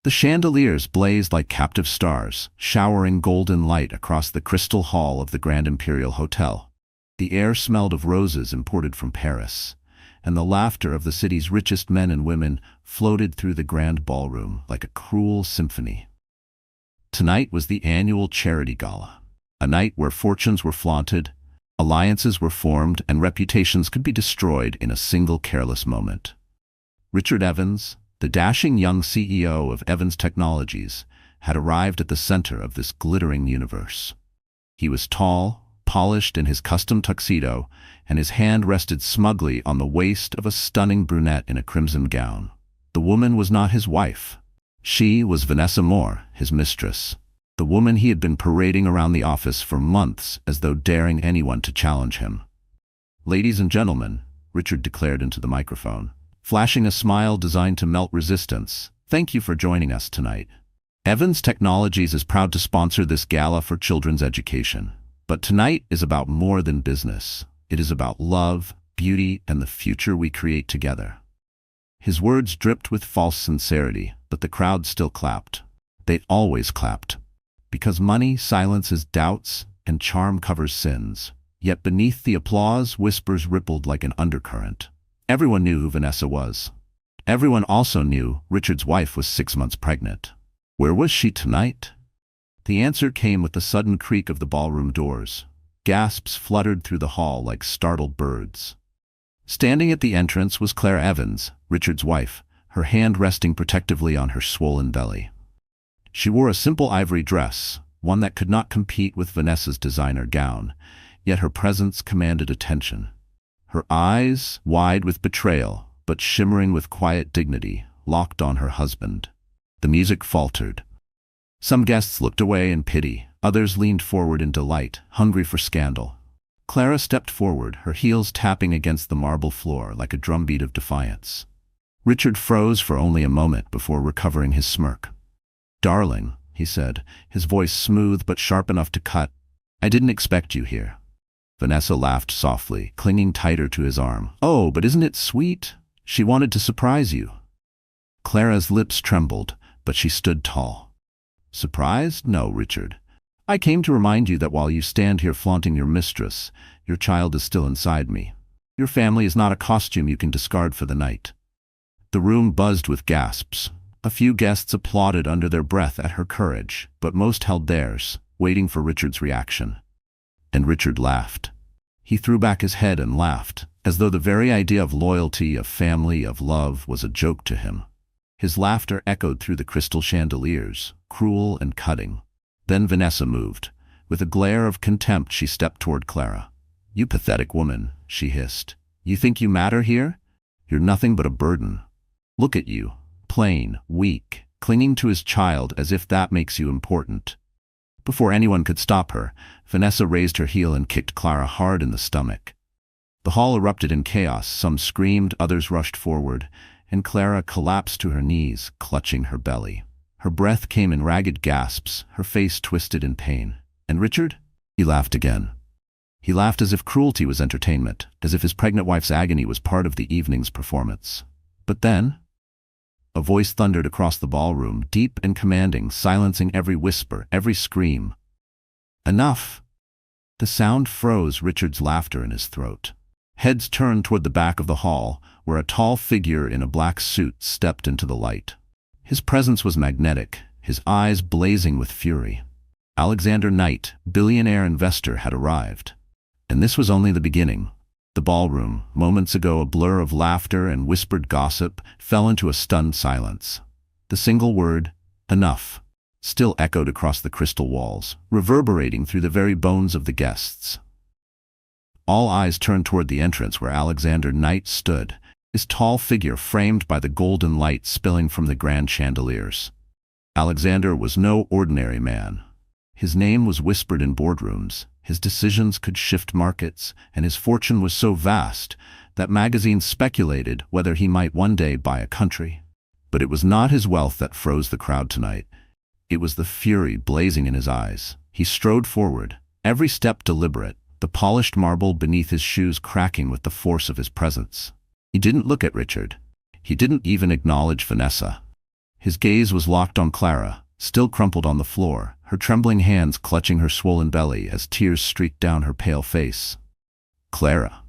The chandeliers blazed like captive stars, showering golden light across the crystal hall of the Grand Imperial Hotel. The air smelled of roses imported from Paris, and the laughter of the city's richest men and women floated through the grand ballroom like a cruel symphony. Tonight was the annual charity gala, a night where fortunes were flaunted, alliances were formed, and reputations could be destroyed in a single careless moment. Richard Evans, the dashing young CEO of Evans Technologies, had arrived at the center of this glittering universe. He was tall, polished in his custom tuxedo, and his hand rested smugly on the waist of a stunning brunette in a crimson gown. The woman was not his wife. She was Vanessa Moore, his mistress, the woman he had been parading around the office for months as though daring anyone to challenge him. "Ladies and gentlemen," Richard declared into the microphone, flashing a smile designed to melt resistance, "thank you for joining us tonight. Evans Technologies is proud to sponsor this gala for children's education. But tonight is about more than business. It is about love, beauty, and the future we create together." His words dripped with false sincerity, but the crowd still clapped. They always clapped. Because money silences doubts and charm covers sins. Yet beneath the applause, whispers rippled like an undercurrent. Everyone knew who Vanessa was. Everyone also knew Richard's wife was 6 months pregnant. Where was she tonight? The answer came with the sudden creak of the ballroom doors. Gasps fluttered through the hall like startled birds. Standing at the entrance was Claire Evans, Richard's wife, her hand resting protectively on her swollen belly. She wore a simple ivory dress, one that could not compete with Vanessa's designer gown, yet her presence commanded attention. Her eyes, wide with betrayal, but shimmering with quiet dignity, locked on her husband. The music faltered. Some guests looked away in pity, others leaned forward in delight, hungry for scandal. Clara stepped forward, her heels tapping against the marble floor like a drumbeat of defiance. Richard froze for only a moment before recovering his smirk. "Darling," he said, his voice smooth but sharp enough to cut, "I didn't expect you here." Vanessa laughed softly, clinging tighter to his arm. "Oh, but isn't it sweet? She wanted to surprise you." Clara's lips trembled, but she stood tall. "Surprised? No, Richard. I came to remind you that while you stand here flaunting your mistress, your child is still inside me. Your family is not a costume you can discard for the night." The room buzzed with gasps. A few guests applauded under their breath at her courage, but most held theirs, waiting for Richard's reaction. And Richard laughed. He threw back his head and laughed, as though the very idea of loyalty, of family, of love was a joke to him. His laughter echoed through the crystal chandeliers, cruel and cutting. Then Vanessa moved. With a glare of contempt, she stepped toward Clara. "You pathetic woman," she hissed. "You think you matter here? You're nothing but a burden. Look at you, plain, weak, clinging to his child as if that makes you important." Before anyone could stop her, Vanessa raised her heel and kicked Clara hard in the stomach. The hall erupted in chaos. Some screamed, others rushed forward, and Clara collapsed to her knees, clutching her belly. Her breath came in ragged gasps, her face twisted in pain. "And Richard?" He laughed again. He laughed as if cruelty was entertainment, as if his pregnant wife's agony was part of the evening's performance. But then, a voice thundered across the ballroom, deep and commanding, silencing every whisper, every scream. "Enough!" The sound froze Richard's laughter in his throat. Heads turned toward the back of the hall, where a tall figure in a black suit stepped into the light. His presence was magnetic, his eyes blazing with fury. Alexander Knight, billionaire investor, had arrived. And this was only the beginning. The ballroom, moments ago a blur of laughter and whispered gossip, fell into a stunned silence. The single word, "enough," still echoed across the crystal walls, reverberating through the very bones of the guests. All eyes turned toward the entrance where Alexander Knight stood, his tall figure framed by the golden light spilling from the grand chandeliers. Alexander was no ordinary man. His name was whispered in boardrooms, his decisions could shift markets, and his fortune was so vast that magazines speculated whether he might one day buy a country. But it was not his wealth that froze the crowd tonight. It was the fury blazing in his eyes. He strode forward, every step deliberate, the polished marble beneath his shoes cracking with the force of his presence. He didn't look at Richard. He didn't even acknowledge Vanessa. His gaze was locked on Clara, still crumpled on the floor, her trembling hands clutching her swollen belly as tears streaked down her pale face. "Clara,"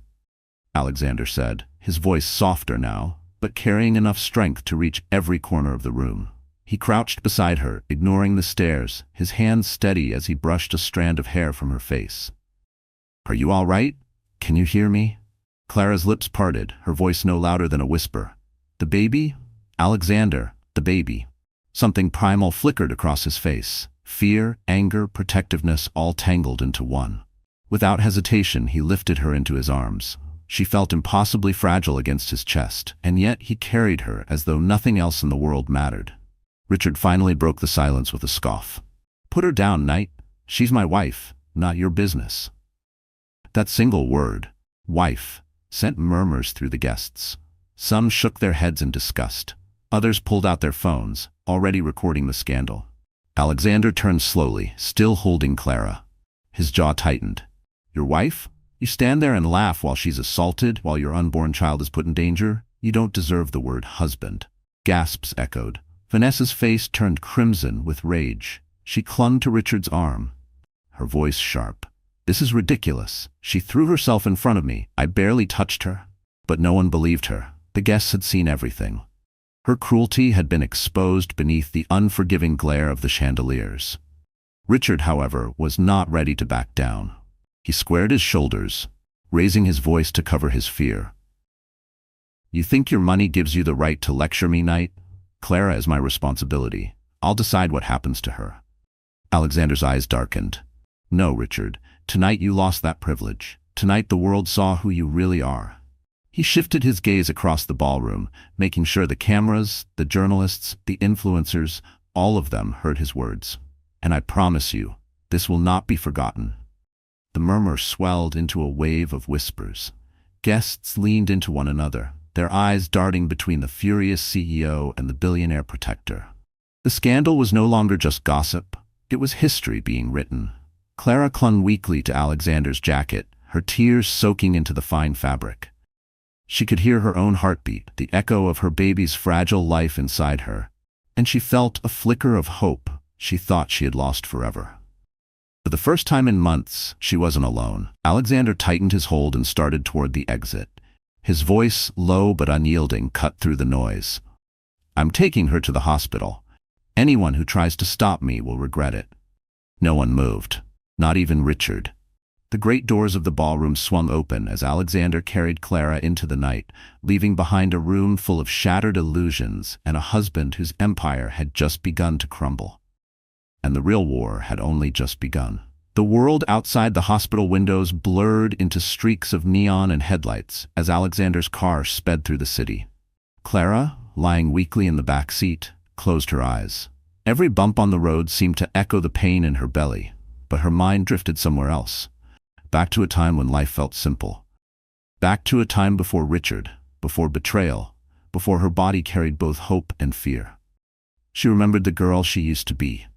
Alexander said, his voice softer now, but carrying enough strength to reach every corner of the room. He crouched beside her, ignoring the stares, his hands steady as he brushed a strand of hair from her face. "Are you all right? Can you hear me?" Clara's lips parted, her voice no louder than a whisper. "The baby? Alexander, the baby." Something primal flickered across his face. Fear, anger, protectiveness all tangled into one. Without hesitation, he lifted her into his arms. She felt impossibly fragile against his chest, and yet he carried her as though nothing else in the world mattered. Richard finally broke the silence with a scoff. "Put her down, Knight. She's my wife, not your business." That single word, wife, sent murmurs through the guests. Some shook their heads in disgust. Others pulled out their phones, already recording the scandal. Alexander turned slowly, still holding Clara. His jaw tightened. "Your wife? You stand there and laugh while she's assaulted, while your unborn child is put in danger? You don't deserve the word husband." Gasps echoed. Vanessa's face turned crimson with rage. She clung to Richard's arm, her voice sharp. "This is ridiculous. She threw herself in front of me. I barely touched her." But no one believed her. The guests had seen everything. Her cruelty had been exposed beneath the unforgiving glare of the chandeliers. Richard, however, was not ready to back down. He squared his shoulders, raising his voice to cover his fear. "You think your money gives you the right to lecture me, Knight? Clara is my responsibility. I'll decide what happens to her." Alexander's eyes darkened. "No, Richard. Tonight you lost that privilege. Tonight the world saw who you really are." He shifted his gaze across the ballroom, making sure the cameras, the journalists, the influencers, all of them heard his words. "And I promise you, this will not be forgotten." The murmur swelled into a wave of whispers. Guests leaned into one another, their eyes darting between the furious CEO and the billionaire protector. The scandal was no longer just gossip, it was history being written. Clara clung weakly to Alexander's jacket, her tears soaking into the fine fabric. She could hear her own heartbeat, the echo of her baby's fragile life inside her, and she felt a flicker of hope she thought she had lost forever. For the first time in months, she wasn't alone. Alexander tightened his hold and started toward the exit. His voice, low but unyielding, cut through the noise. "I'm taking her to the hospital. Anyone who tries to stop me will regret it." No one moved, not even Richard. The great doors of the ballroom swung open as Alexander carried Clara into the night, leaving behind a room full of shattered illusions and a husband whose empire had just begun to crumble. And the real war had only just begun. The world outside the hospital windows blurred into streaks of neon and headlights as Alexander's car sped through the city. Clara, lying weakly in the back seat, closed her eyes. Every bump on the road seemed to echo the pain in her belly, but her mind drifted somewhere else. Back to a time when life felt simple. Back to a time before Richard, before betrayal, before her body carried both hope and fear. She remembered the girl she used to be.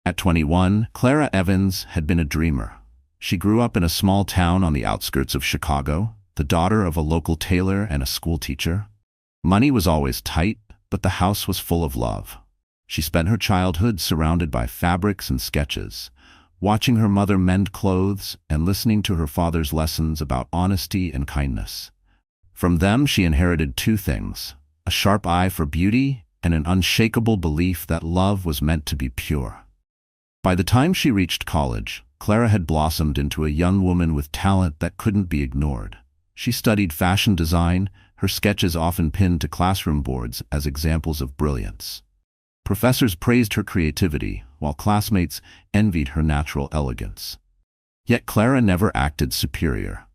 At 21, Clara Evans had been a dreamer. She grew up in a small town on the outskirts of Chicago, the daughter of a local tailor and a school teacher. Money was always tight, but the house was full of love. She spent her childhood surrounded by fabrics and sketches, watching her mother mend clothes and listening to her father's lessons about honesty and kindness. From them she inherited two things: a sharp eye for beauty and an unshakable belief that love was meant to be pure. By the time she reached college, Clara had blossomed into a young woman with talent that couldn't be ignored. She studied fashion design, her sketches often pinned to classroom boards as examples of brilliance. Professors praised her creativity, while classmates envied her natural elegance. Yet Clara never acted superior.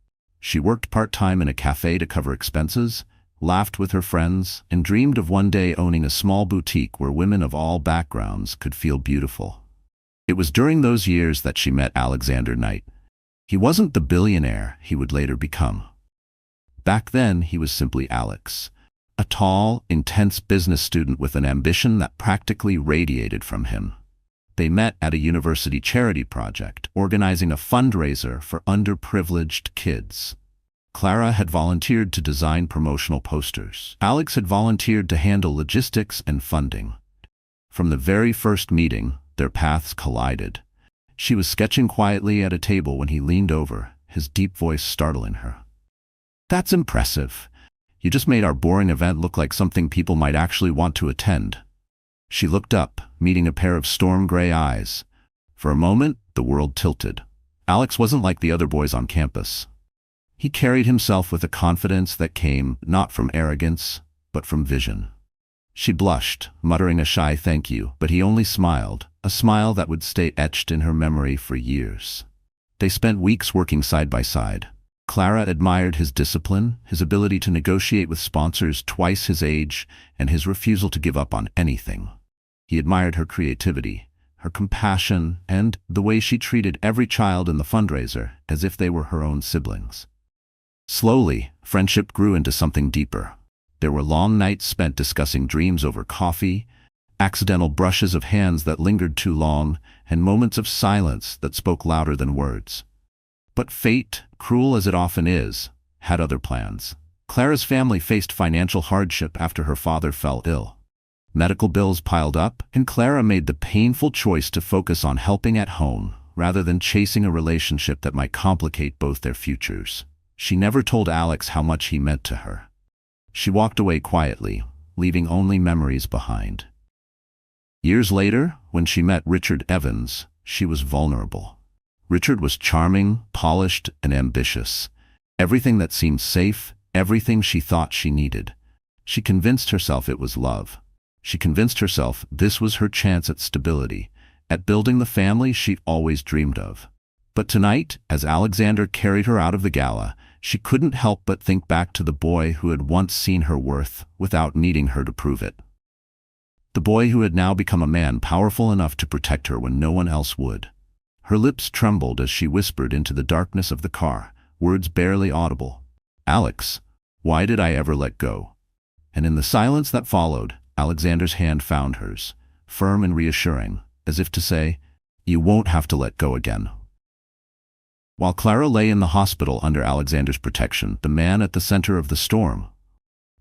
She worked part-time in a cafe to cover expenses, laughed with her friends, and dreamed of one day owning a small boutique where women of all backgrounds could feel beautiful. It was during those years that she met Alexander Knight. He wasn't the billionaire he would later become. Back then, he was simply Alex, a tall, intense business student with an ambition that practically radiated from him. They met at a university charity project, organizing a fundraiser for underprivileged kids. Clara had volunteered to design promotional posters. Alex had volunteered to handle logistics and funding. From the very first meeting, their paths collided. She was sketching quietly at a table when he leaned over, his deep voice startling her. "That's impressive. You just made our boring event look like something people might actually want to attend." She looked up, meeting a pair of storm-gray eyes. For a moment, the world tilted. Alex wasn't like the other boys on campus. He carried himself with a confidence that came not from arrogance, but from vision. She blushed, muttering a shy thank you, but he only smiled, a smile that would stay etched in her memory for years. They spent weeks working side by side. Clara admired his discipline, his ability to negotiate with sponsors twice his age, and his refusal to give up on anything. He admired her creativity, her compassion, and the way she treated every child in the fundraiser as if they were her own siblings. Slowly, friendship grew into something deeper. There were long nights spent discussing dreams over coffee, accidental brushes of hands that lingered too long, and moments of silence that spoke louder than words. But fate, cruel as it often is, had other plans. Clara's family faced financial hardship after her father fell ill. Medical bills piled up, and Clara made the painful choice to focus on helping at home rather than chasing a relationship that might complicate both their futures. She never told Alex how much he meant to her. She walked away quietly, leaving only memories behind. Years later, when she met Richard Evans, she was vulnerable. Richard was charming, polished, and ambitious. Everything that seemed safe, everything she thought she needed. She convinced herself it was love. She convinced herself this was her chance at stability, at building the family she always dreamed of. But tonight, as Alexander carried her out of the gala, she couldn't help but think back to the boy who had once seen her worth without needing her to prove it. The boy who had now become a man powerful enough to protect her when no one else would. Her lips trembled as she whispered into the darkness of the car, words barely audible. "Alex, why did I ever let go?" And in the silence that followed, Alexander's hand found hers, firm and reassuring, as if to say, "You won't have to let go again." While Clara lay in the hospital under Alexander's protection, the man at the center of the storm,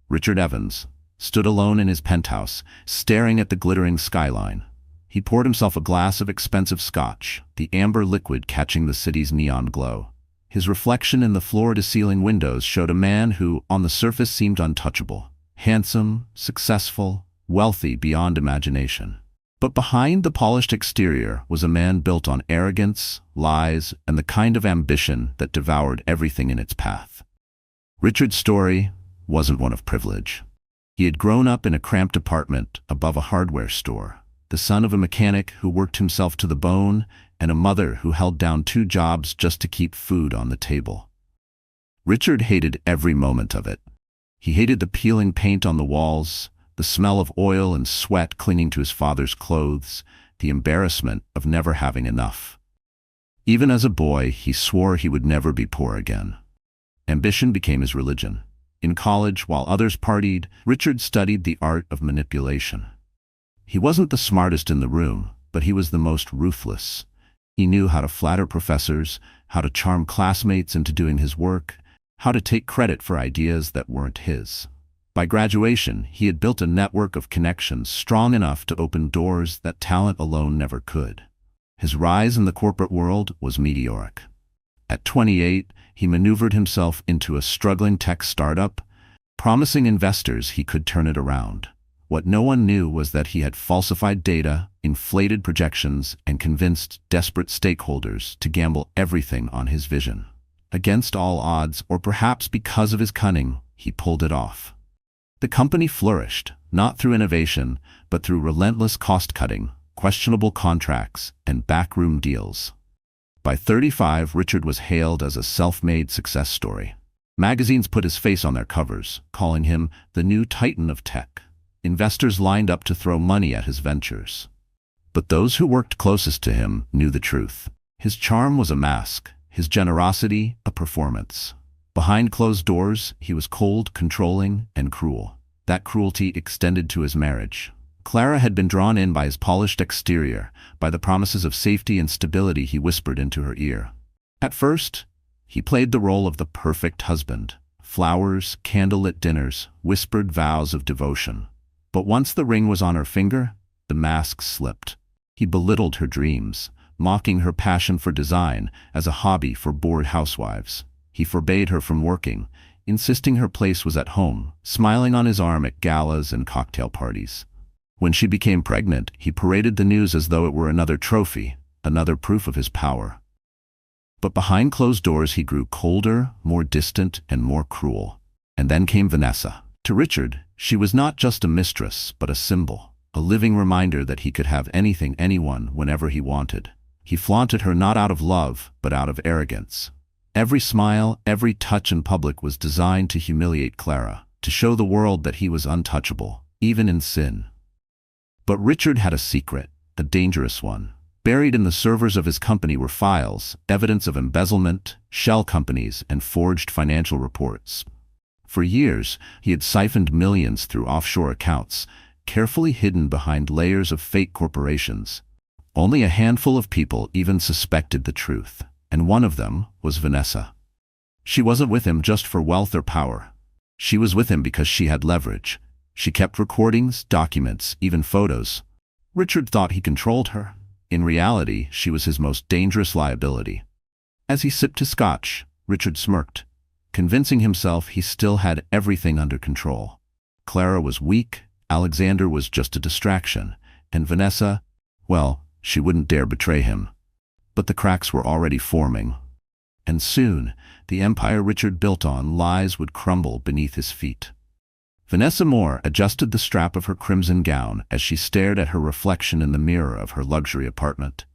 Richard Evans, stood alone in his penthouse, staring at the glittering skyline. He poured himself a glass of expensive scotch, the amber liquid catching the city's neon glow. His reflection in the floor-to-ceiling windows showed a man who, on the surface, seemed untouchable. Handsome, successful, wealthy beyond imagination. But behind the polished exterior was a man built on arrogance, lies, and the kind of ambition that devoured everything in its path. Richard's story wasn't one of privilege. He had grown up in a cramped apartment above a hardware store, the son of a mechanic who worked himself to the bone and a mother who held down 2 jobs just to keep food on the table. Richard hated every moment of it. He hated the peeling paint on the walls, the smell of oil and sweat clinging to his father's clothes, the embarrassment of never having enough. Even as a boy, he swore he would never be poor again. Ambition became his religion. In college, while others partied, Richard studied the art of manipulation. He wasn't the smartest in the room, but he was the most ruthless. He knew how to flatter professors, how to charm classmates into doing his work, how to take credit for ideas that weren't his. By graduation, he had built a network of connections strong enough to open doors that talent alone never could. His rise in the corporate world was meteoric. At 28, he maneuvered himself into a struggling tech startup, promising investors he could turn it around. What no one knew was that he had falsified data, inflated projections, and convinced desperate stakeholders to gamble everything on his vision. Against all odds, or perhaps because of his cunning, he pulled it off. The company flourished, not through innovation, but through relentless cost-cutting, questionable contracts, and backroom deals. By 35, Richard was hailed as a self-made success story. Magazines put his face on their covers, calling him the new titan of tech. Investors lined up to throw money at his ventures. But those who worked closest to him knew the truth. His charm was a mask, his generosity a performance. Behind closed doors, he was cold, controlling, and cruel. That cruelty extended to his marriage. Clara had been drawn in by his polished exterior, by the promises of safety and stability he whispered into her ear. At first, he played the role of the perfect husband. Flowers, candlelit dinners, whispered vows of devotion. But once the ring was on her finger, the mask slipped. He belittled her dreams, mocking her passion for design as a hobby for bored housewives. He forbade her from working, insisting her place was at home, smiling on his arm at galas and cocktail parties. When she became pregnant, he paraded the news as though it were another trophy, another proof of his power. But behind closed doors he grew colder, more distant, and more cruel. And then came Vanessa. To Richard, she was not just a mistress, but a symbol, a living reminder that he could have anything, anyone, whenever he wanted. He flaunted her not out of love, but out of arrogance. Every smile, every touch in public was designed to humiliate Clara, to show the world that he was untouchable, even in sin. But Richard had a secret, a dangerous one. Buried in the servers of his company were files, evidence of embezzlement, shell companies, and forged financial reports. For years, he had siphoned millions through offshore accounts, carefully hidden behind layers of fake corporations. Only a handful of people even suspected the truth, and one of them was Vanessa. She wasn't with him just for wealth or power. She was with him because she had leverage. She kept recordings, documents, even photos. Richard thought he controlled her. In reality, she was his most dangerous liability. As he sipped his scotch, Richard smirked, convincing himself he still had everything under control. Clara was weak, Alexander was just a distraction, and Vanessa, well, she wouldn't dare betray him. But the cracks were already forming. And soon, the empire Richard built on lies would crumble beneath his feet. Vanessa Moore adjusted the strap of her crimson gown as she stared at her reflection in the mirror of her luxury apartment.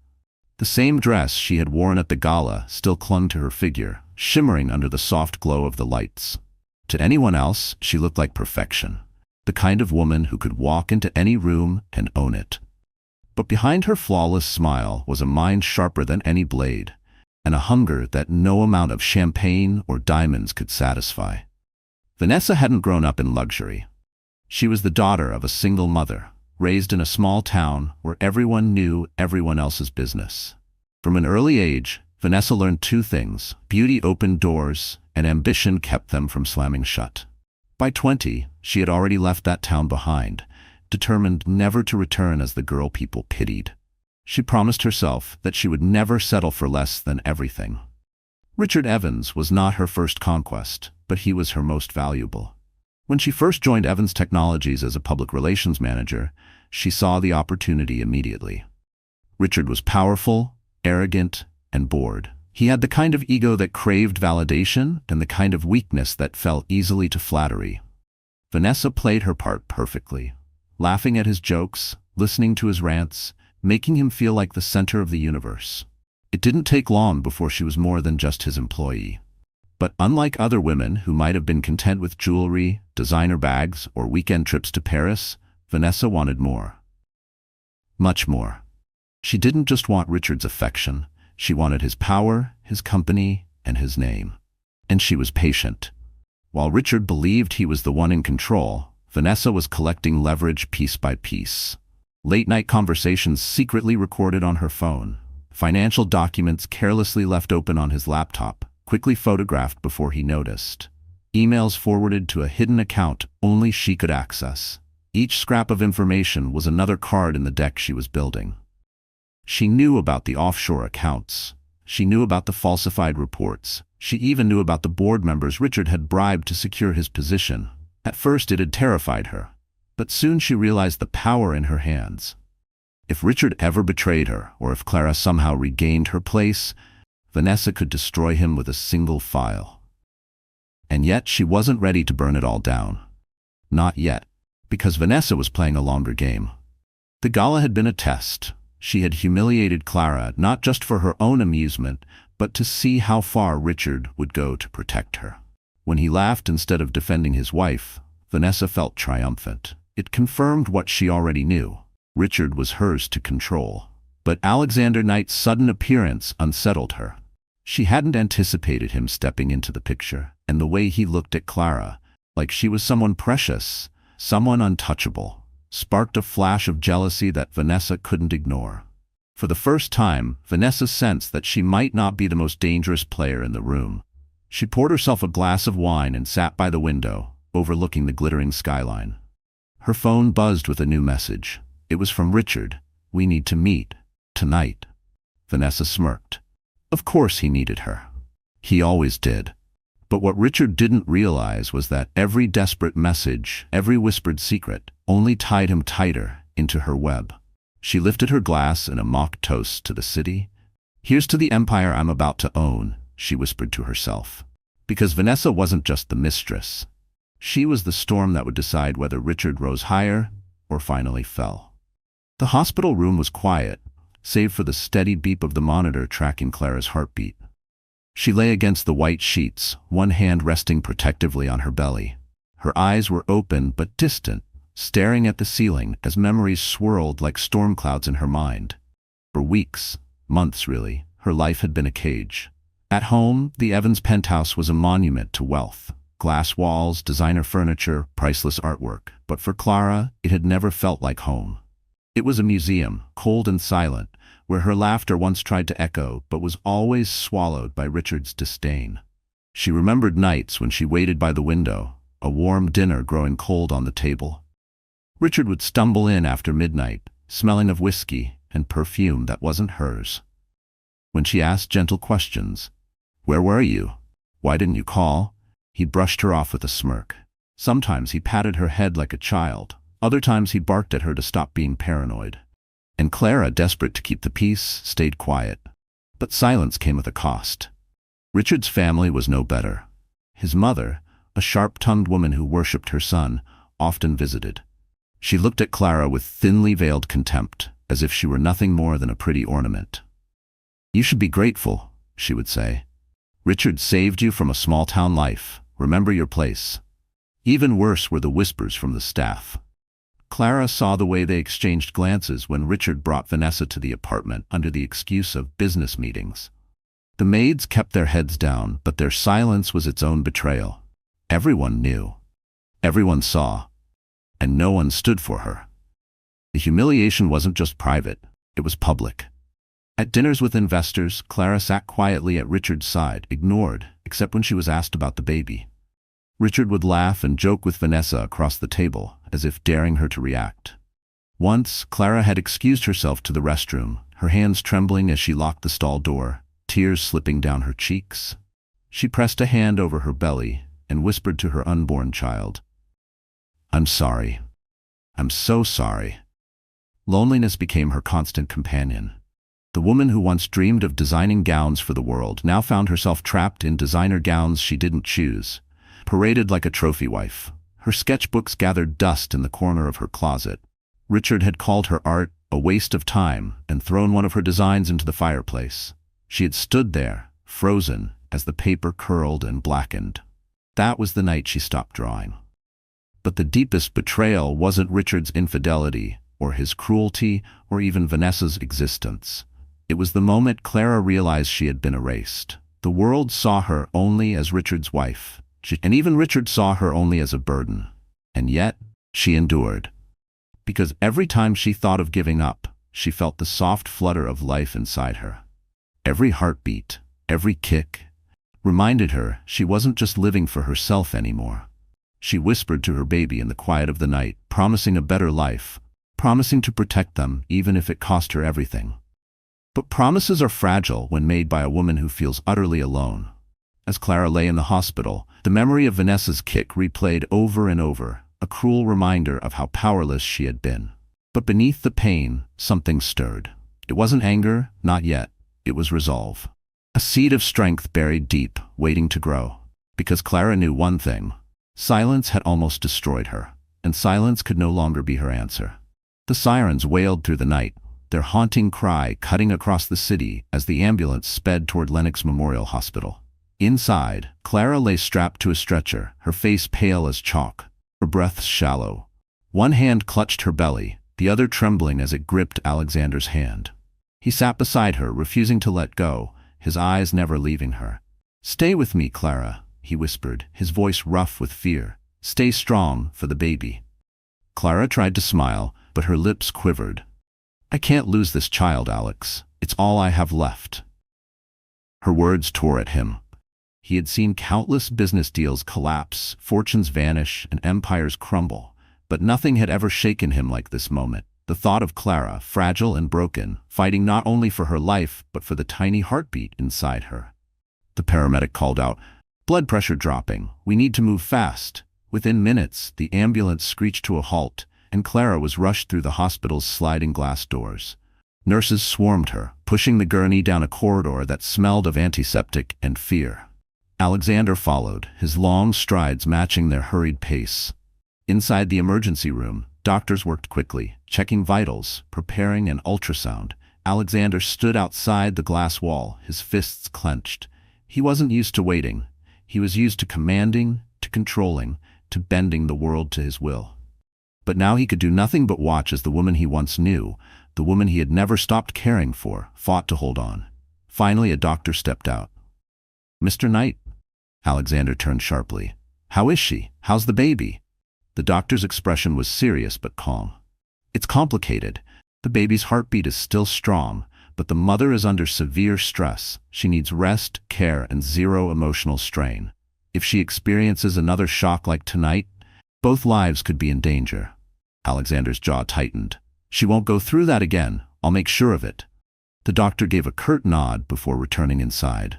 The same dress she had worn at the gala still clung to her figure, shimmering under the soft glow of the lights. To anyone else, she looked like perfection, the kind of woman who could walk into any room and own it. But behind her flawless smile was a mind sharper than any blade, and a hunger that no amount of champagne or diamonds could satisfy. Vanessa hadn't grown up in luxury. She was the daughter of a single mother, raised in a small town where everyone knew everyone else's business. From an early age, Vanessa learned two things: beauty opened doors, and ambition kept them from slamming shut. By 20, she had already left that town behind, determined never to return as the girl people pitied. She promised herself that she would never settle for less than everything. Richard Evans was not her first conquest, but he was her most valuable. When she first joined Evans Technologies as a public relations manager, she saw the opportunity immediately. Richard was powerful, arrogant, and bored. He had the kind of ego that craved validation and the kind of weakness that fell easily to flattery. Vanessa played her part perfectly, laughing at his jokes, listening to his rants, making him feel like the center of the universe. It didn't take long before she was more than just his employee. But unlike other women who might have been content with jewelry, designer bags, or weekend trips to Paris, Vanessa wanted more. Much more. She didn't just want Richard's affection. She wanted his power, his company, and his name. And she was patient. While Richard believed he was the one in control, Vanessa was collecting leverage piece by piece. Late-night conversations secretly recorded on her phone. Financial documents carelessly left open on his laptop, quickly photographed before he noticed. Emails forwarded to a hidden account only she could access. Each scrap of information was another card in the deck she was building. She knew about the offshore accounts. She knew about the falsified reports. She even knew about the board members Richard had bribed to secure his position. At first it had terrified her, but soon she realized the power in her hands. If Richard ever betrayed her, or if Clara somehow regained her place, Vanessa could destroy him with a single file. And yet she wasn't ready to burn it all down. Not yet, because Vanessa was playing a longer game. The gala had been a test. She had humiliated Clara not just for her own amusement, but to see how far Richard would go to protect her. When he laughed instead of defending his wife, Vanessa felt triumphant. It confirmed what she already knew. Richard was hers to control. But Alexander Knight's sudden appearance unsettled her. She hadn't anticipated him stepping into the picture, and the way he looked at Clara, like she was someone precious, someone untouchable, sparked a flash of jealousy that Vanessa couldn't ignore. For the first time, Vanessa sensed that she might not be the most dangerous player in the room. She poured herself a glass of wine and sat by the window, overlooking the glittering skyline. Her phone buzzed with a new message. It was from Richard. "We need to meet. Tonight." Vanessa smirked. Of course he needed her. He always did. But what Richard didn't realize was that every desperate message, every whispered secret, only tied him tighter into her web. She lifted her glass in a mock toast to the city. "Here's to the empire I'm about to own," she whispered to herself. Because Vanessa wasn't just the mistress. She was the storm that would decide whether Richard rose higher or finally fell. The hospital room was quiet, save for the steady beep of the monitor tracking Clara's heartbeat. She lay against the white sheets, one hand resting protectively on her belly. Her eyes were open but distant, staring at the ceiling as memories swirled like storm clouds in her mind. For weeks, months really, her life had been a cage. At home, the Evans penthouse was a monument to wealth. Glass walls, designer furniture, priceless artwork. But for Clara, it had never felt like home. It was a museum, cold and silent, where her laughter once tried to echo but was always swallowed by Richard's disdain. She remembered nights when she waited by the window, a warm dinner growing cold on the table. Richard would stumble in after midnight, smelling of whiskey and perfume that wasn't hers. When she asked gentle questions, "Where were you? Why didn't you call?" he brushed her off with a smirk. Sometimes he patted her head like a child. Other times he barked at her to stop being paranoid. And Clara, desperate to keep the peace, stayed quiet. But silence came with a cost. Richard's family was no better. His mother, a sharp-tongued woman who worshipped her son, often visited. She looked at Clara with thinly veiled contempt, as if she were nothing more than a pretty ornament. "You should be grateful," she would say. "Richard saved you from a small-town life. Remember your place." Even worse were the whispers from the staff. Clara saw the way they exchanged glances when Richard brought Vanessa to the apartment under the excuse of business meetings. The maids kept their heads down, but their silence was its own betrayal. Everyone knew. Everyone saw. And no one stood for her. The humiliation wasn't just private, it was public. At dinners with investors, Clara sat quietly at Richard's side, ignored, except when she was asked about the baby. Richard would laugh and joke with Vanessa across the table, as if daring her to react. Once, Clara had excused herself to the restroom, her hands trembling as she locked the stall door, tears slipping down her cheeks. She pressed a hand over her belly and whispered to her unborn child, "I'm sorry. I'm so sorry." Loneliness became her constant companion. The woman who once dreamed of designing gowns for the world now found herself trapped in designer gowns she didn't choose, paraded like a trophy wife. Her sketchbooks gathered dust in the corner of her closet. Richard had called her art a waste of time and thrown one of her designs into the fireplace. She had stood there, frozen, as the paper curled and blackened. That was the night she stopped drawing. But the deepest betrayal wasn't Richard's infidelity, or his cruelty, or even Vanessa's existence. It was the moment Clara realized she had been erased. The world saw her only as Richard's wife. And even Richard saw her only as a burden. And yet, she endured. Because every time she thought of giving up, she felt the soft flutter of life inside her. Every heartbeat, every kick, reminded her she wasn't just living for herself anymore. She whispered to her baby in the quiet of the night, promising a better life, promising to protect them even if it cost her everything. But promises are fragile when made by a woman who feels utterly alone. As Clara lay in the hospital, the memory of Vanessa's kick replayed over and over, a cruel reminder of how powerless she had been. But beneath the pain, something stirred. It wasn't anger, not yet. It was resolve. A seed of strength buried deep, waiting to grow. Because Clara knew one thing. Silence had almost destroyed her, and silence could no longer be her answer. The sirens wailed through the night, their haunting cry cutting across the city as the ambulance sped toward Lenox Memorial Hospital. Inside, Clara lay strapped to a stretcher, her face pale as chalk, her breath shallow. One hand clutched her belly, the other trembling as it gripped Alexander's hand. He sat beside her, refusing to let go, his eyes never leaving her. "Stay with me, Clara," he whispered, his voice rough with fear. "Stay strong for the baby." Clara tried to smile, but her lips quivered. "I can't lose this child, Alex. It's all I have left." Her words tore at him. He had seen countless business deals collapse, fortunes vanish, and empires crumble, but nothing had ever shaken him like this moment. The The thought of Clara, fragile and broken, fighting not only for her life but for the tiny heartbeat inside her. The paramedic called out, "Blood pressure dropping. We need to move fast." Within minutes, the ambulance screeched to a halt, and Clara was rushed through the hospital's sliding glass doors. Nurses swarmed her, pushing the gurney down a corridor that smelled of antiseptic and fear. Alexander followed, his long strides matching their hurried pace. Inside the emergency room, doctors worked quickly, checking vitals, preparing an ultrasound. Alexander stood outside the glass wall, his fists clenched. He wasn't used to waiting. He was used to commanding, to controlling, to bending the world to his will. But now he could do nothing but watch as the woman he once knew, the woman he had never stopped caring for, fought to hold on. Finally, a doctor stepped out. "Mr. Knight?" Alexander turned sharply. "How is she? How's the baby?" The doctor's expression was serious but calm. "It's complicated. The baby's heartbeat is still strong, but the mother is under severe stress. She needs rest, care, and zero emotional strain. If she experiences another shock like tonight, both lives could be in danger." Alexander's jaw tightened. "She won't go through that again. I'll make sure of it." The doctor gave a curt nod before returning inside.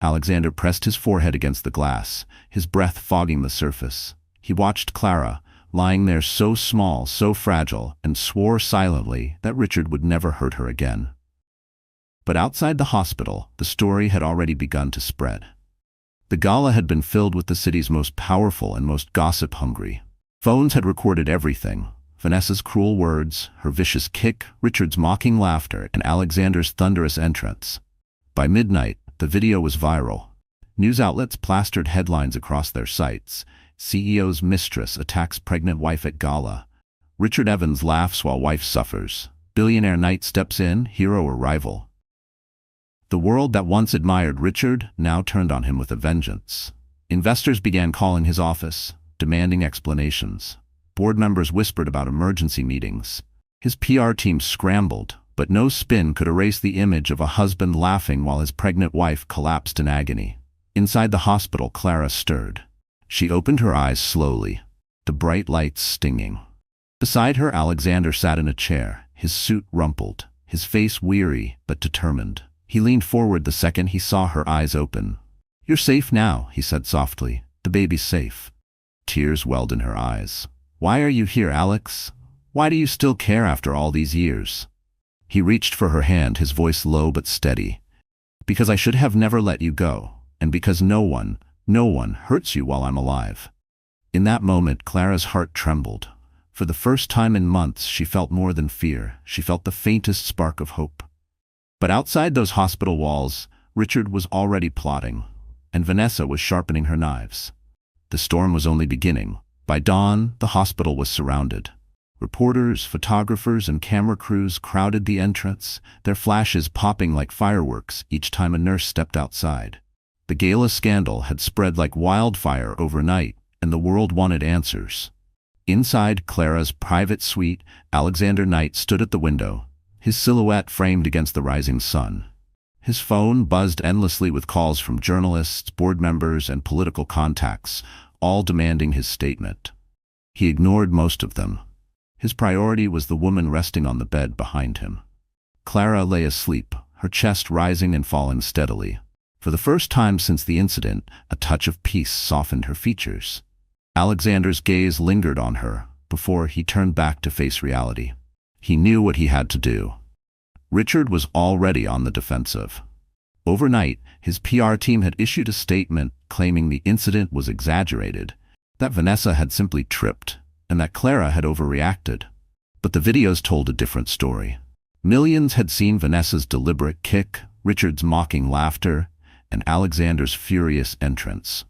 Alexander pressed his forehead against the glass, his breath fogging the surface. He watched Clara, lying there so small, so fragile, and swore silently that Richard would never hurt her again. But outside the hospital, the story had already begun to spread. The Gala had been filled with the city's most powerful and most gossip-hungry. Phones had recorded everything: Vanessa's cruel words, her vicious kick, Richard's mocking laughter, and Alexander's thunderous entrance. By midnight, the video was viral. News outlets plastered headlines across their sites. CEO's Mistress attacks pregnant wife at Gala. Richard Evans laughs while wife suffers. Billionaire Knight steps in, hero or rival. The world that once admired Richard now turned on him with a vengeance. Investors began calling his office, demanding explanations. Board members whispered about emergency meetings. His PR team scrambled, but no spin could erase the image of a husband laughing while his pregnant wife collapsed in agony. Inside the hospital, Clara stirred. She opened her eyes slowly, the bright lights stinging. Beside her, Alexander sat in a chair, his suit rumpled, his face weary but determined. He leaned forward the second he saw her eyes open. "You're safe now," he said softly. "The baby's safe." Tears welled in her eyes. "Why are you here, Alex? Why do you still care after all these years?" He reached for her hand, his voice low but steady. "Because I should have never let you go, and because no one hurts you while I'm alive." In that moment, Clara's heart trembled. For the first time in months, she felt more than fear. She felt the faintest spark of hope. But outside those hospital walls, Richard was already plotting, and Vanessa was sharpening her knives. The storm was only beginning. By dawn, the hospital was surrounded. Reporters, photographers, and camera crews crowded the entrance, their flashes popping like fireworks each time a nurse stepped outside. The Gala scandal had spread like wildfire overnight, and the world wanted answers. Inside Clara's private suite, Alexander Knight stood at the window, his silhouette framed against the rising sun. His phone buzzed endlessly with calls from journalists, board members, and political contacts, all demanding his statement. He ignored most of them. His priority was the woman resting on the bed behind him. Clara lay asleep, her chest rising and falling steadily. For the first time since the incident, a touch of peace softened her features. Alexander's gaze lingered on her before he turned back to face reality. He knew what he had to do. Richard was already on the defensive. Overnight, his PR team had issued a statement claiming the incident was exaggerated, that Vanessa had simply tripped, and that Clara had overreacted. But the videos told a different story. Millions had seen Vanessa's deliberate kick, Richard's mocking laughter, and Alexander's furious entrance.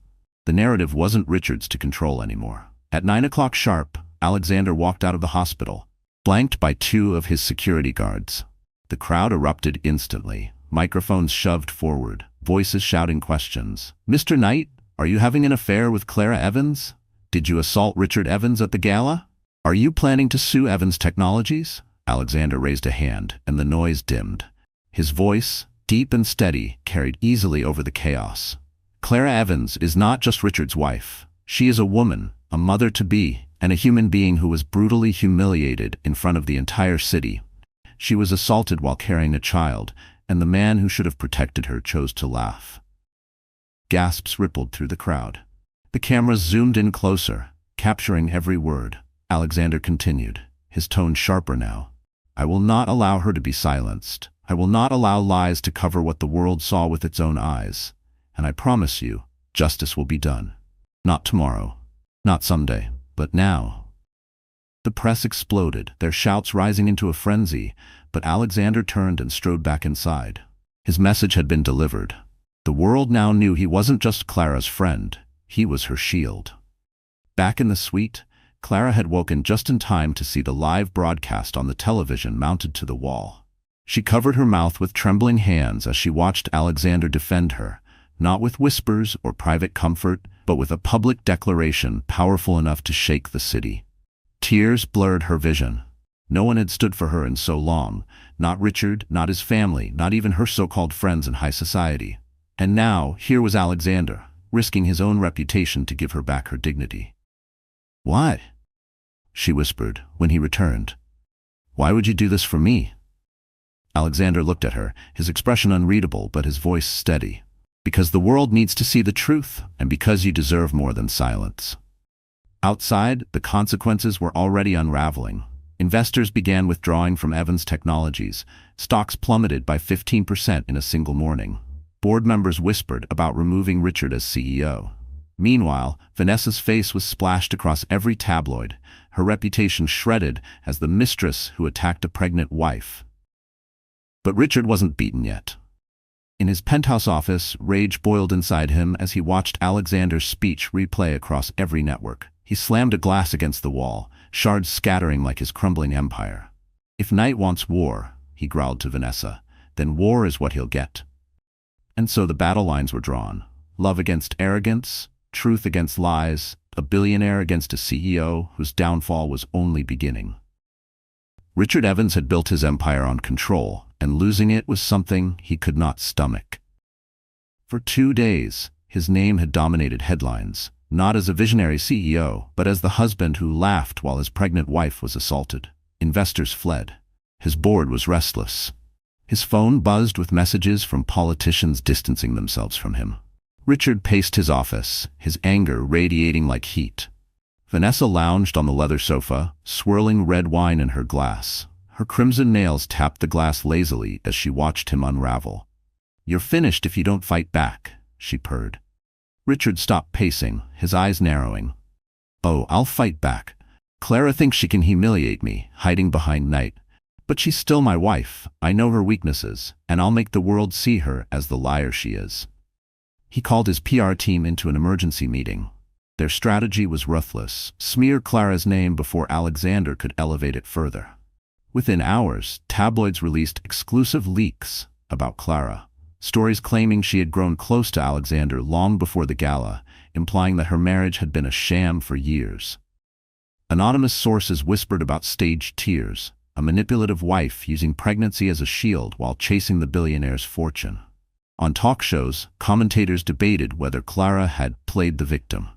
The narrative wasn't Richard's to control anymore. At 9 o'clock sharp, Alexander walked out of the hospital, flanked by 2 of his security guards. The crowd erupted instantly, microphones shoved forward, voices shouting questions. "Mr. Knight, are you having an affair with Clara Evans? Did you assault Richard Evans at the Gala? Are you planning to sue Evans Technologies?" Alexander raised a hand, and the noise dimmed. His voice, deep and steady, carried easily over the chaos. "Clara Evans is not just Richard's wife. She is a woman, a mother-to-be, and a human being who was brutally humiliated in front of the entire city. She was assaulted while carrying a child, and the man who should have protected her chose to laugh. Gasps rippled through the crowd. The cameras zoomed in closer, capturing every word. Alexander continued, his tone sharper now. I will not allow her to be silenced. I will not allow lies to cover what the world saw with its own eyes. And I promise you, justice will be done. Not tomorrow, not someday, but now. The press exploded, their shouts rising into a frenzy, but Alexander turned and strode back inside. His message had been delivered. The world now knew he wasn't just Clara's friend, he was her shield. Back in the suite, Clara had woken just in time to see the live broadcast on the television mounted to the wall. She covered her mouth with trembling hands as she watched Alexander defend her, not with whispers or private comfort, but with a public declaration powerful enough to shake the city. Tears blurred her vision. No one had stood for her in so long, not Richard, not his family, not even her so-called friends in high society. And now, here was Alexander, risking his own reputation to give her back her dignity. Why? She whispered when he returned. Why would you do this for me? Alexander looked at her, his expression unreadable but his voice steady. Because the world needs to see the truth, and because you deserve more than silence. Outside, the consequences were already unraveling. Investors began withdrawing from Evans Technologies. Stocks plummeted by 15% in a single morning. Board members whispered about removing Richard as CEO. Meanwhile, Vanessa's face was splashed across every tabloid, her reputation shredded as the mistress who attacked a pregnant wife. But Richard wasn't beaten yet. In his penthouse office, rage boiled inside him as he watched Alexander's speech replay across every network. He slammed a glass against the wall, shards scattering like his crumbling empire. If Knight wants war, he growled to Vanessa, then war is what he'll get. And so the battle lines were drawn. Love against arrogance, truth against lies, a billionaire against a CEO whose downfall was only beginning. Richard Evans had built his empire on control, and losing it was something he could not stomach. For 2 days, his name had dominated headlines, not as a visionary CEO, but as the husband who laughed while his pregnant wife was assaulted. Investors fled. His board was restless. His phone buzzed with messages from politicians distancing themselves from him. Richard paced his office, his anger radiating like heat. Vanessa lounged on the leather sofa, swirling red wine in her glass. Her crimson nails tapped the glass lazily as she watched him unravel. "You're finished if you don't fight back," she purred. Richard stopped pacing, his eyes narrowing. "Oh, I'll fight back. Clara thinks she can humiliate me, hiding behind Knight. But she's still my wife, I know her weaknesses, and I'll make the world see her as the liar she is." He called his PR team into an emergency meeting. Their strategy was ruthless: smear Clara's name before Alexander could elevate it further. Within hours, tabloids released exclusive leaks about Clara, stories claiming she had grown close to Alexander long before the gala, implying that her marriage had been a sham for years. Anonymous sources whispered about staged tears, a manipulative wife using pregnancy as a shield while chasing the billionaire's fortune. On talk shows, commentators debated whether Clara had played the victim.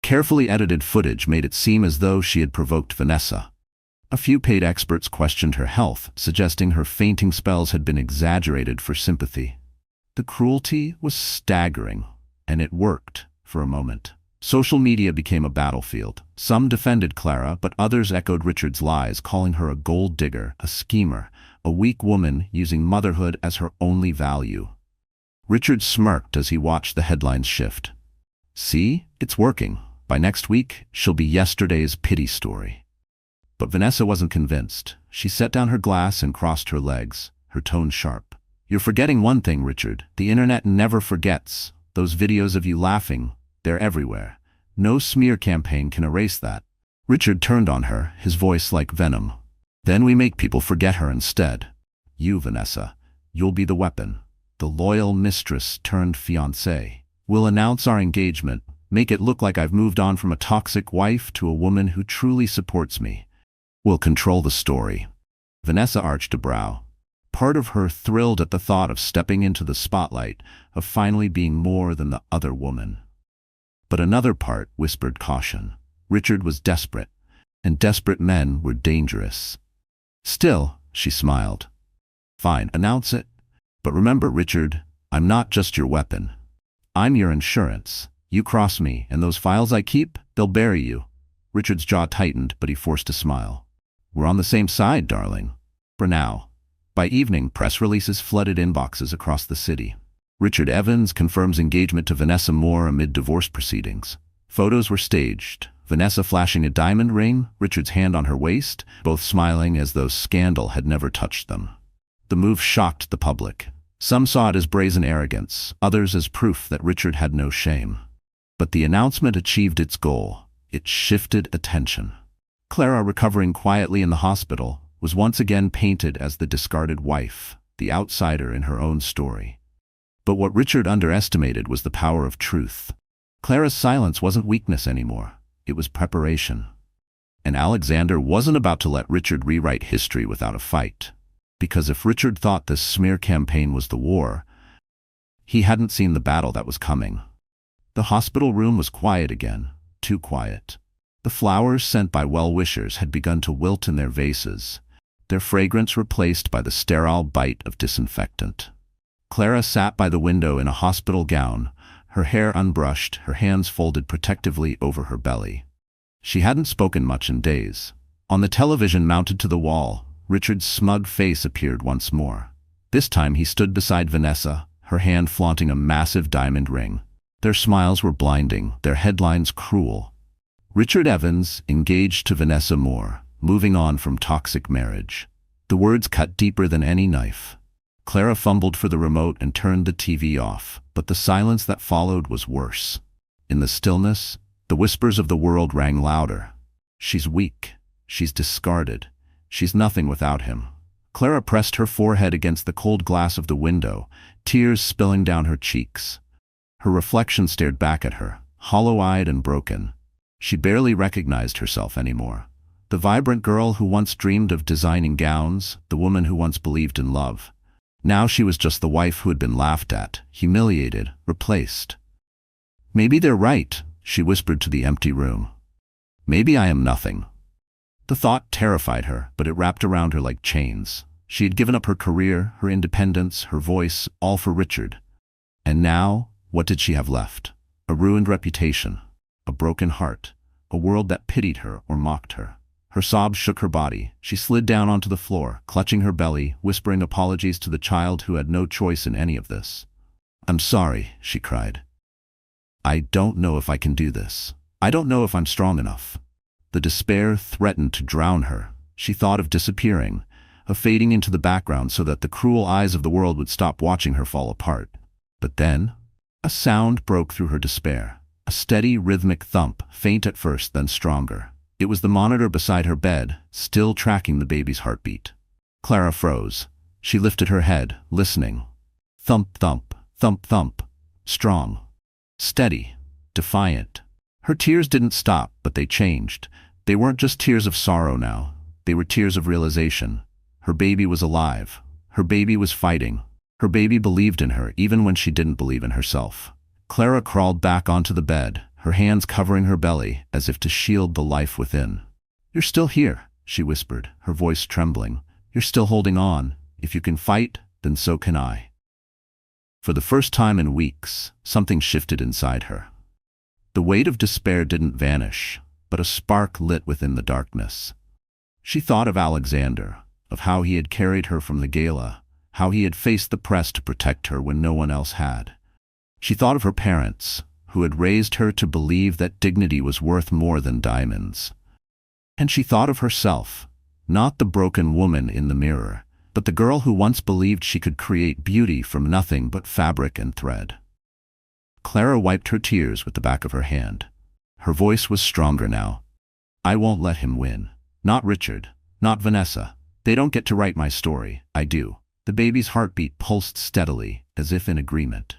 Carefully edited footage made it seem as though she had provoked Vanessa. A few paid experts questioned her health, suggesting her fainting spells had been exaggerated for sympathy. The cruelty was staggering, and it worked for a moment. Social media became a battlefield. Some defended Clara, but others echoed Richard's lies, calling her a gold digger, a schemer, a weak woman using motherhood as her only value. Richard smirked as he watched the headlines shift. "See, it's working. By next week, she'll be yesterday's pity story." But Vanessa wasn't convinced. She set down her glass and crossed her legs, her tone sharp. "You're forgetting one thing, Richard. The internet never forgets. Those videos of you laughing, they're everywhere. No smear campaign can erase that." Richard turned on her, his voice like venom. "Then we make people forget her instead. You, Vanessa, you'll be the weapon. The loyal mistress turned fiancé. We'll announce our engagement, make it look like I've moved on from a toxic wife to a woman who truly supports me. We'll control the story." Vanessa arched a brow. Part of her thrilled at the thought of stepping into the spotlight, of finally being more than the other woman. But another part whispered caution. Richard was desperate, and desperate men were dangerous. Still, she smiled. Fine, announce it. But remember, Richard, I'm not just your weapon. I'm your insurance. You cross me, and those files I keep, they'll bury you. Richard's jaw tightened, but he forced a smile. We're on the same side, darling. For now. By evening, press releases flooded inboxes across the city. Richard Evans confirms engagement to Vanessa Moore amid divorce proceedings. Photos were staged. Vanessa flashing a diamond ring, Richard's hand on her waist, both smiling as though scandal had never touched them. The move shocked the public. Some saw it as brazen arrogance, others as proof that Richard had no shame. But the announcement achieved its goal. It shifted attention. Clara, recovering quietly in the hospital, was once again painted as the discarded wife, the outsider in her own story. But what Richard underestimated was the power of truth. Clara's silence wasn't weakness anymore. It was preparation. And Alexander wasn't about to let Richard rewrite history without a fight. Because if Richard thought this smear campaign was the war, he hadn't seen the battle that was coming. The hospital room was quiet again, too quiet. The flowers sent by well-wishers had begun to wilt in their vases, their fragrance replaced by the sterile bite of disinfectant. Clara sat by the window in a hospital gown, her hair unbrushed, her hands folded protectively over her belly. She hadn't spoken much in days. On the television mounted to the wall, Richard's smug face appeared once more. This time he stood beside Vanessa, her hand flaunting a massive diamond ring. Their smiles were blinding, their headlines cruel. Richard Evans, engaged to Vanessa Moore, moving on from toxic marriage. The words cut deeper than any knife. Clara fumbled for the remote and turned the TV off, but the silence that followed was worse. In the stillness, the whispers of the world rang louder. She's weak. She's discarded. She's nothing without him. Clara pressed her forehead against the cold glass of the window, tears spilling down her cheeks. Her reflection stared back at her, hollow-eyed and broken. She barely recognized herself anymore. The vibrant girl who once dreamed of designing gowns, the woman who once believed in love. Now she was just the wife who had been laughed at, humiliated, replaced. Maybe they're right, she whispered to the empty room. Maybe I am nothing. The thought terrified her, but it wrapped around her like chains. She had given up her career, her independence, her voice, all for Richard. And now, what did she have left? A ruined reputation, a broken heart, a world that pitied her or mocked her. Her sobs shook her body. She slid down onto the floor, clutching her belly, whispering apologies to the child who had no choice in any of this. I'm sorry, she cried. I don't know if I can do this. I don't know if I'm strong enough. The despair threatened to drown her. She thought of disappearing, of fading into the background so that the cruel eyes of the world would stop watching her fall apart. But then, a sound broke through her despair. A steady, rhythmic thump, faint at first, then stronger. It was the monitor beside her bed, still tracking the baby's heartbeat. Clara froze. She lifted her head, listening. Thump, thump, thump, thump. Strong. Steady. Defiant. Her tears didn't stop, but they changed. They weren't just tears of sorrow now. They were tears of realization. Her baby was alive. Her baby was fighting. Her baby believed in her, even when she didn't believe in herself. Clara crawled back onto the bed, her hands covering her belly, as if to shield the life within. You're still here, she whispered, her voice trembling. You're still holding on. If you can fight, then so can I. For the first time in weeks, something shifted inside her. The weight of despair didn't vanish, but a spark lit within the darkness. She thought of Alexander, of how he had carried her from the gala, how he had faced the press to protect her when no one else had. She thought of her parents, who had raised her to believe that dignity was worth more than diamonds. And she thought of herself, not the broken woman in the mirror, but the girl who once believed she could create beauty from nothing but fabric and thread. Clara wiped her tears with the back of her hand. Her voice was stronger now. I won't let him win. Not Richard. Not Vanessa. They don't get to write my story. I do. The baby's heartbeat pulsed steadily, as if in agreement.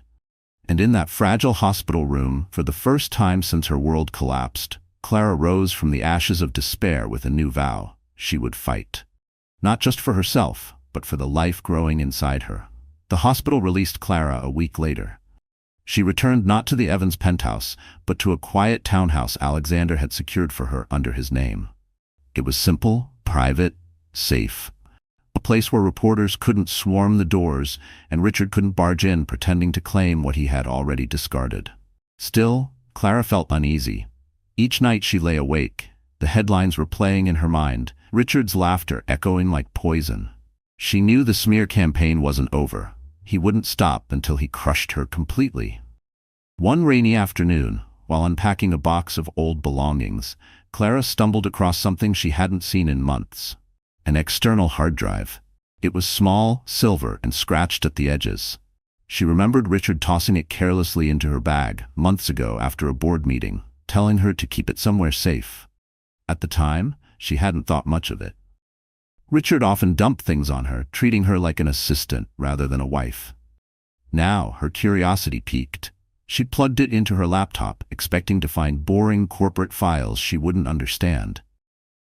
And in that fragile hospital room, for the first time since her world collapsed, Clara rose from the ashes of despair with a new vow. She would fight. Not just for herself, but for the life growing inside her. The hospital released Clara a week later. She returned not to the Evans penthouse, but to a quiet townhouse Alexander had secured for her under his name. It was simple, private, safe. A place where reporters couldn't swarm the doors and Richard couldn't barge in pretending to claim what he had already discarded. Still, Clara felt uneasy. Each night she lay awake. The headlines were playing in her mind, Richard's laughter echoing like poison. She knew the smear campaign wasn't over. He wouldn't stop until he crushed her completely. One rainy afternoon, while unpacking a box of old belongings, Clara stumbled across something she hadn't seen in months. An external hard drive. It was small, silver, and scratched at the edges. She remembered Richard tossing it carelessly into her bag months ago after a board meeting, telling her to keep it somewhere safe. At the time, she hadn't thought much of it. Richard often dumped things on her, treating her like an assistant rather than a wife. Now, her curiosity piqued. She plugged it into her laptop, expecting to find boring corporate files she wouldn't understand.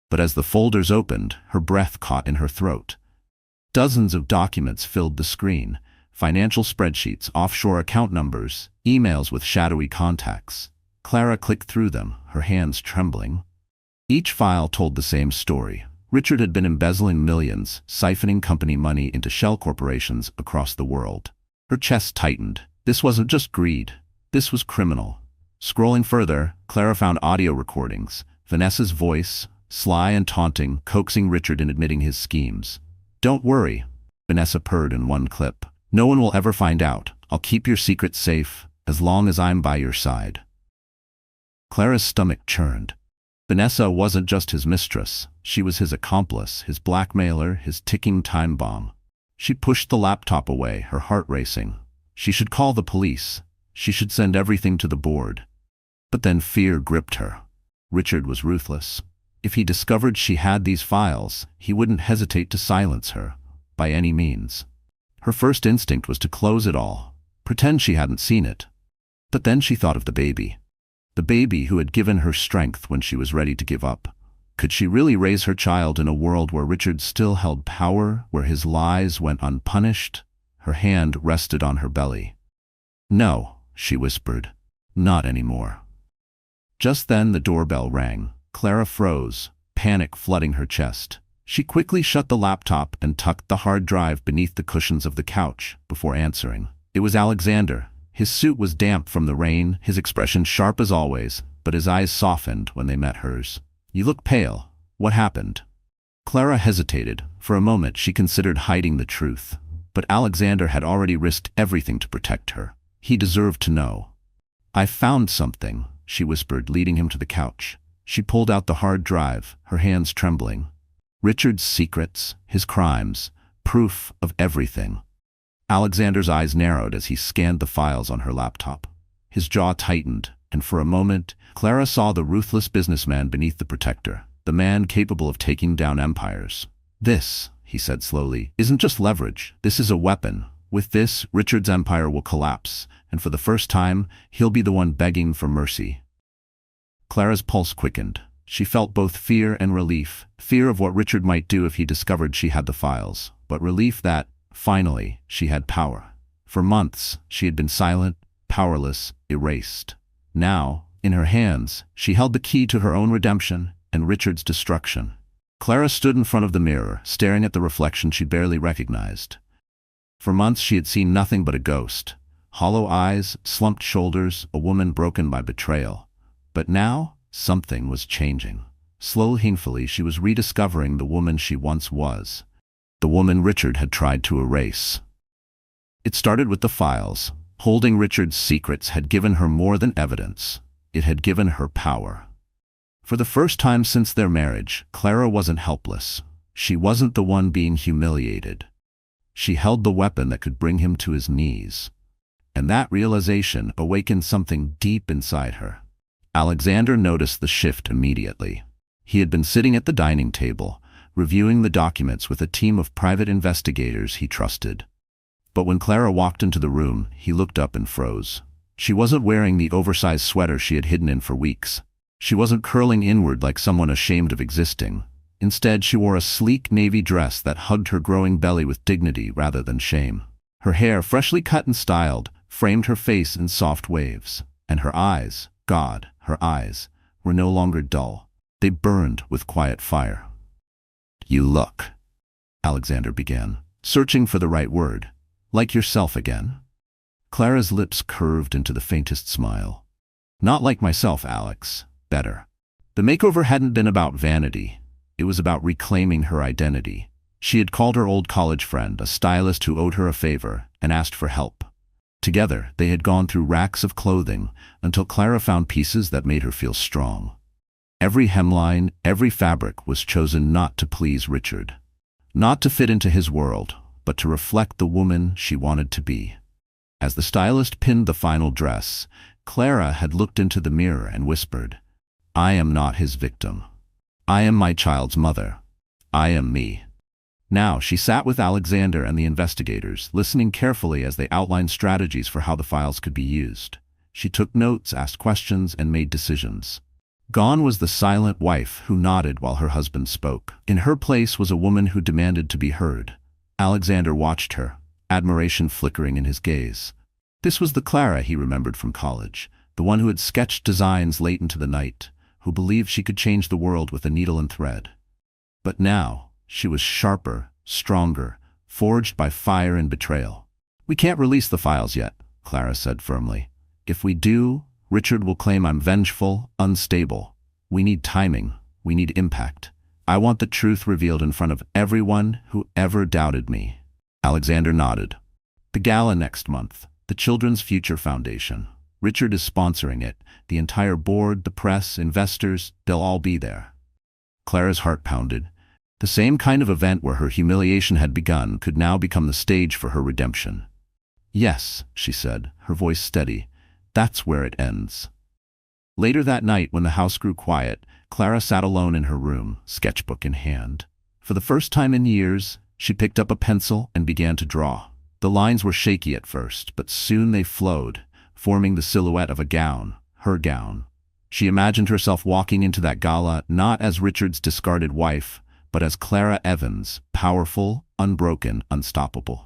But as the folders opened, her breath caught in her throat. Dozens of documents filled the screen. Financial spreadsheets, offshore account numbers, emails with shadowy contacts. Clara clicked through them, her hands trembling. Each file told the same story. Richard had been embezzling millions, siphoning company money into shell corporations across the world. Her chest tightened. This wasn't just greed. This was criminal. Scrolling further, Clara found audio recordings. Vanessa's voice, sly and taunting, coaxing Richard in admitting his schemes. "Don't worry," Vanessa purred in one clip. "No one will ever find out. I'll keep your secret safe, as long as I'm by your side." Clara's stomach churned. Vanessa wasn't just his mistress. She was his accomplice, his blackmailer, his ticking time bomb. She pushed the laptop away, her heart racing. She should call the police. She should send everything to the board. But then fear gripped her. Richard was ruthless. If he discovered she had these files, he wouldn't hesitate to silence her, by any means. Her first instinct was to close it all, pretend she hadn't seen it. But then she thought of the baby. The baby who had given her strength when she was ready to give up. Could she really raise her child in a world where Richard still held power, where his lies went unpunished? Her hand rested on her belly. "No," she whispered. "Not anymore." Just then the doorbell rang. Clara froze, panic flooding her chest. She quickly shut the laptop and tucked the hard drive beneath the cushions of the couch before answering. It was Alexander. His suit was damp from the rain, his expression sharp as always, but his eyes softened when they met hers. "You look pale. What happened?" Clara hesitated. For a moment she considered hiding the truth. But Alexander had already risked everything to protect her. He deserved to know. "I found something," she whispered, leading him to the couch. She pulled out the hard drive, her hands trembling. Richard's secrets, his crimes, proof of everything. Alexander's eyes narrowed as he scanned the files on her laptop. His jaw tightened, and for a moment, Clara saw the ruthless businessman beneath the protector, the man capable of taking down empires. "This," he said slowly, "isn't just leverage. This is a weapon. With this, Richard's empire will collapse, and for the first time, he'll be the one begging for mercy." Clara's pulse quickened. She felt both fear and relief, fear of what Richard might do if he discovered she had the files, but relief that, finally, she had power. For months, she had been silent, powerless, erased. Now, in her hands, she held the key to her own redemption and Richard's destruction. Clara stood in front of the mirror, staring at the reflection she barely recognized. For months she had seen nothing but a ghost. Hollow eyes, slumped shoulders, a woman broken by betrayal. But now, something was changing. Slowly, painfully, she was rediscovering the woman she once was. The woman Richard had tried to erase. It started with the files. Holding Richard's secrets had given her more than evidence. It had given her power. For the first time since their marriage, Clara wasn't helpless. She wasn't the one being humiliated. She held the weapon that could bring him to his knees. And that realization awakened something deep inside her. Alexander noticed the shift immediately. He had been sitting at the dining table, reviewing the documents with a team of private investigators he trusted. But when Clara walked into the room, he looked up and froze. She wasn't wearing the oversized sweater she had hidden in for weeks. She wasn't curling inward like someone ashamed of existing. Instead, she wore a sleek navy dress that hugged her growing belly with dignity rather than shame. Her hair, freshly cut and styled, framed her face in soft waves, and her eyes, God, her eyes, were no longer dull. They burned with quiet fire. "You look," Alexander began, searching for the right word. "Like yourself again?" Clara's lips curved into the faintest smile. "Not like myself, Alex. Better." The makeover hadn't been about vanity. It was about reclaiming her identity. She had called her old college friend, a stylist who owed her a favor, and asked for help. Together, they had gone through racks of clothing until Clara found pieces that made her feel strong. Every hemline, every fabric was chosen not to please Richard. Not to fit into his world, but to reflect the woman she wanted to be. As the stylist pinned the final dress, Clara had looked into the mirror and whispered, "I am not his victim. I am my child's mother. I am me." Now she sat with Alexander and the investigators, listening carefully as they outlined strategies for how the files could be used. She took notes, asked questions, and made decisions. Gone was the silent wife who nodded while her husband spoke. In her place was a woman who demanded to be heard. Alexander watched her, admiration flickering in his gaze. This was the Clara he remembered from college, the one who had sketched designs late into the night, who believed she could change the world with a needle and thread. But now, she was sharper, stronger, forged by fire and betrayal. "We can't release the files yet," Clara said firmly. "If we do, Richard will claim I'm vengeful, unstable. We need timing. We need impact. I want the truth revealed in front of everyone who ever doubted me." Alexander nodded. "The gala next month. The Children's Future Foundation. Richard is sponsoring it. The entire board, the press, investors, they'll all be there." Clara's heart pounded. The same kind of event where her humiliation had begun could now become the stage for her redemption. "Yes," she said, her voice steady. "That's where it ends." Later that night, when the house grew quiet, Clara sat alone in her room, sketchbook in hand. For the first time in years, she picked up a pencil and began to draw. The lines were shaky at first, but soon they flowed, forming the silhouette of a gown, her gown. She imagined herself walking into that gala not as Richard's discarded wife, but as Clara Evans, powerful, unbroken, unstoppable.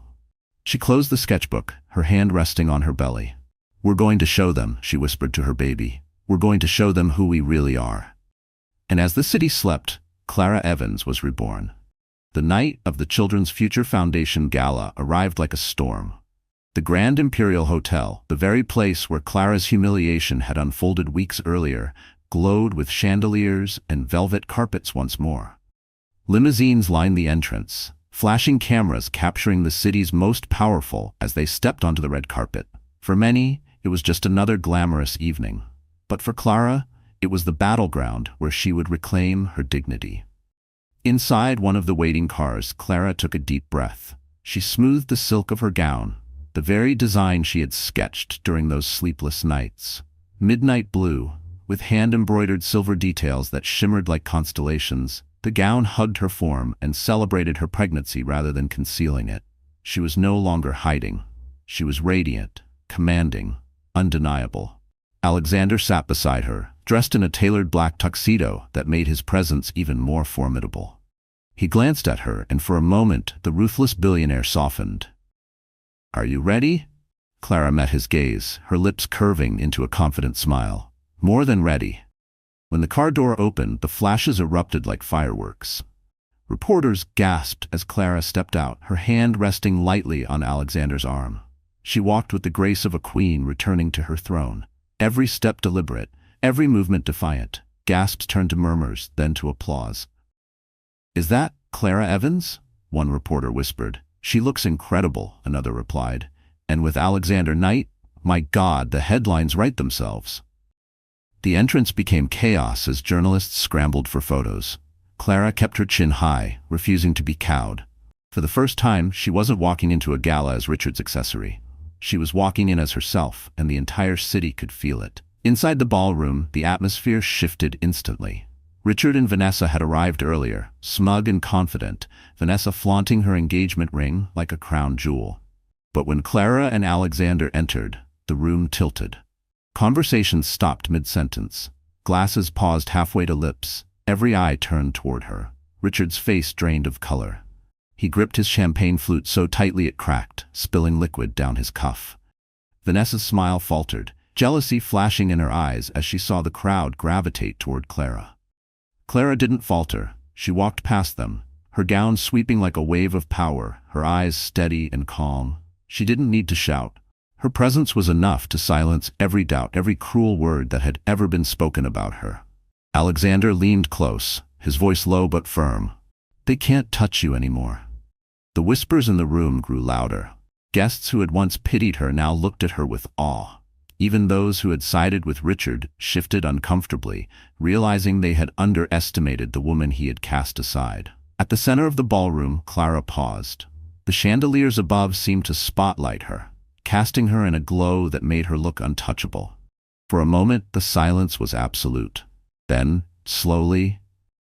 She closed the sketchbook, her hand resting on her belly. "We're going to show them," she whispered to her baby. "We're going to show them who we really are." And as the city slept, Clara Evans was reborn. The night of the Children's Future Foundation Gala arrived like a storm. The Grand Imperial Hotel, the very place where Clara's humiliation had unfolded weeks earlier, glowed with chandeliers and velvet carpets once more. Limousines lined the entrance, flashing cameras capturing the city's most powerful as they stepped onto the red carpet. For many, it was just another glamorous evening. But for Clara, it was the battleground where she would reclaim her dignity. Inside one of the waiting cars, Clara took a deep breath. She smoothed the silk of her gown, the very design she had sketched during those sleepless nights. Midnight blue, with hand-embroidered silver details that shimmered like constellations, the gown hugged her form and celebrated her pregnancy rather than concealing it. She was no longer hiding. She was radiant, commanding, undeniable. Alexander sat beside her, dressed in a tailored black tuxedo that made his presence even more formidable. He glanced at her, and for a moment the ruthless billionaire softened. "Are you ready?" Clara met his gaze, her lips curving into a confident smile. "More than ready." When the car door opened, the flashes erupted like fireworks. Reporters gasped as Clara stepped out, her hand resting lightly on Alexander's arm. She walked with the grace of a queen returning to her throne, every step deliberate, every movement defiant. Gasps turned to murmurs, then to applause. "Is that Clara Evans?" one reporter whispered. "She looks incredible," another replied. "And with Alexander Knight, my God, the headlines write themselves." The entrance became chaos as journalists scrambled for photos. Clara kept her chin high, refusing to be cowed. For the first time, she wasn't walking into a gala as Richard's accessory. She was walking in as herself, and the entire city could feel it. Inside the ballroom, the atmosphere shifted instantly. Richard and Vanessa had arrived earlier, smug and confident, Vanessa flaunting her engagement ring like a crown jewel. But when Clara and Alexander entered, the room tilted. Conversations stopped mid-sentence. Glasses paused halfway to lips. Every eye turned toward her. Richard's face drained of color. He gripped his champagne flute so tightly it cracked, spilling liquid down his cuff. Vanessa's smile faltered, jealousy flashing in her eyes as she saw the crowd gravitate toward Clara. Clara didn't falter. She walked past them, her gown sweeping like a wave of power, her eyes steady and calm. She didn't need to shout. Her presence was enough to silence every doubt, every cruel word that had ever been spoken about her. Alexander leaned close, his voice low but firm. "They can't touch you anymore." The whispers in the room grew louder. Guests who had once pitied her now looked at her with awe. Even those who had sided with Richard shifted uncomfortably, realizing they had underestimated the woman he had cast aside. At the center of the ballroom, Clara paused. The chandeliers above seemed to spotlight her, casting her in a glow that made her look untouchable. For a moment, the silence was absolute. Then, slowly,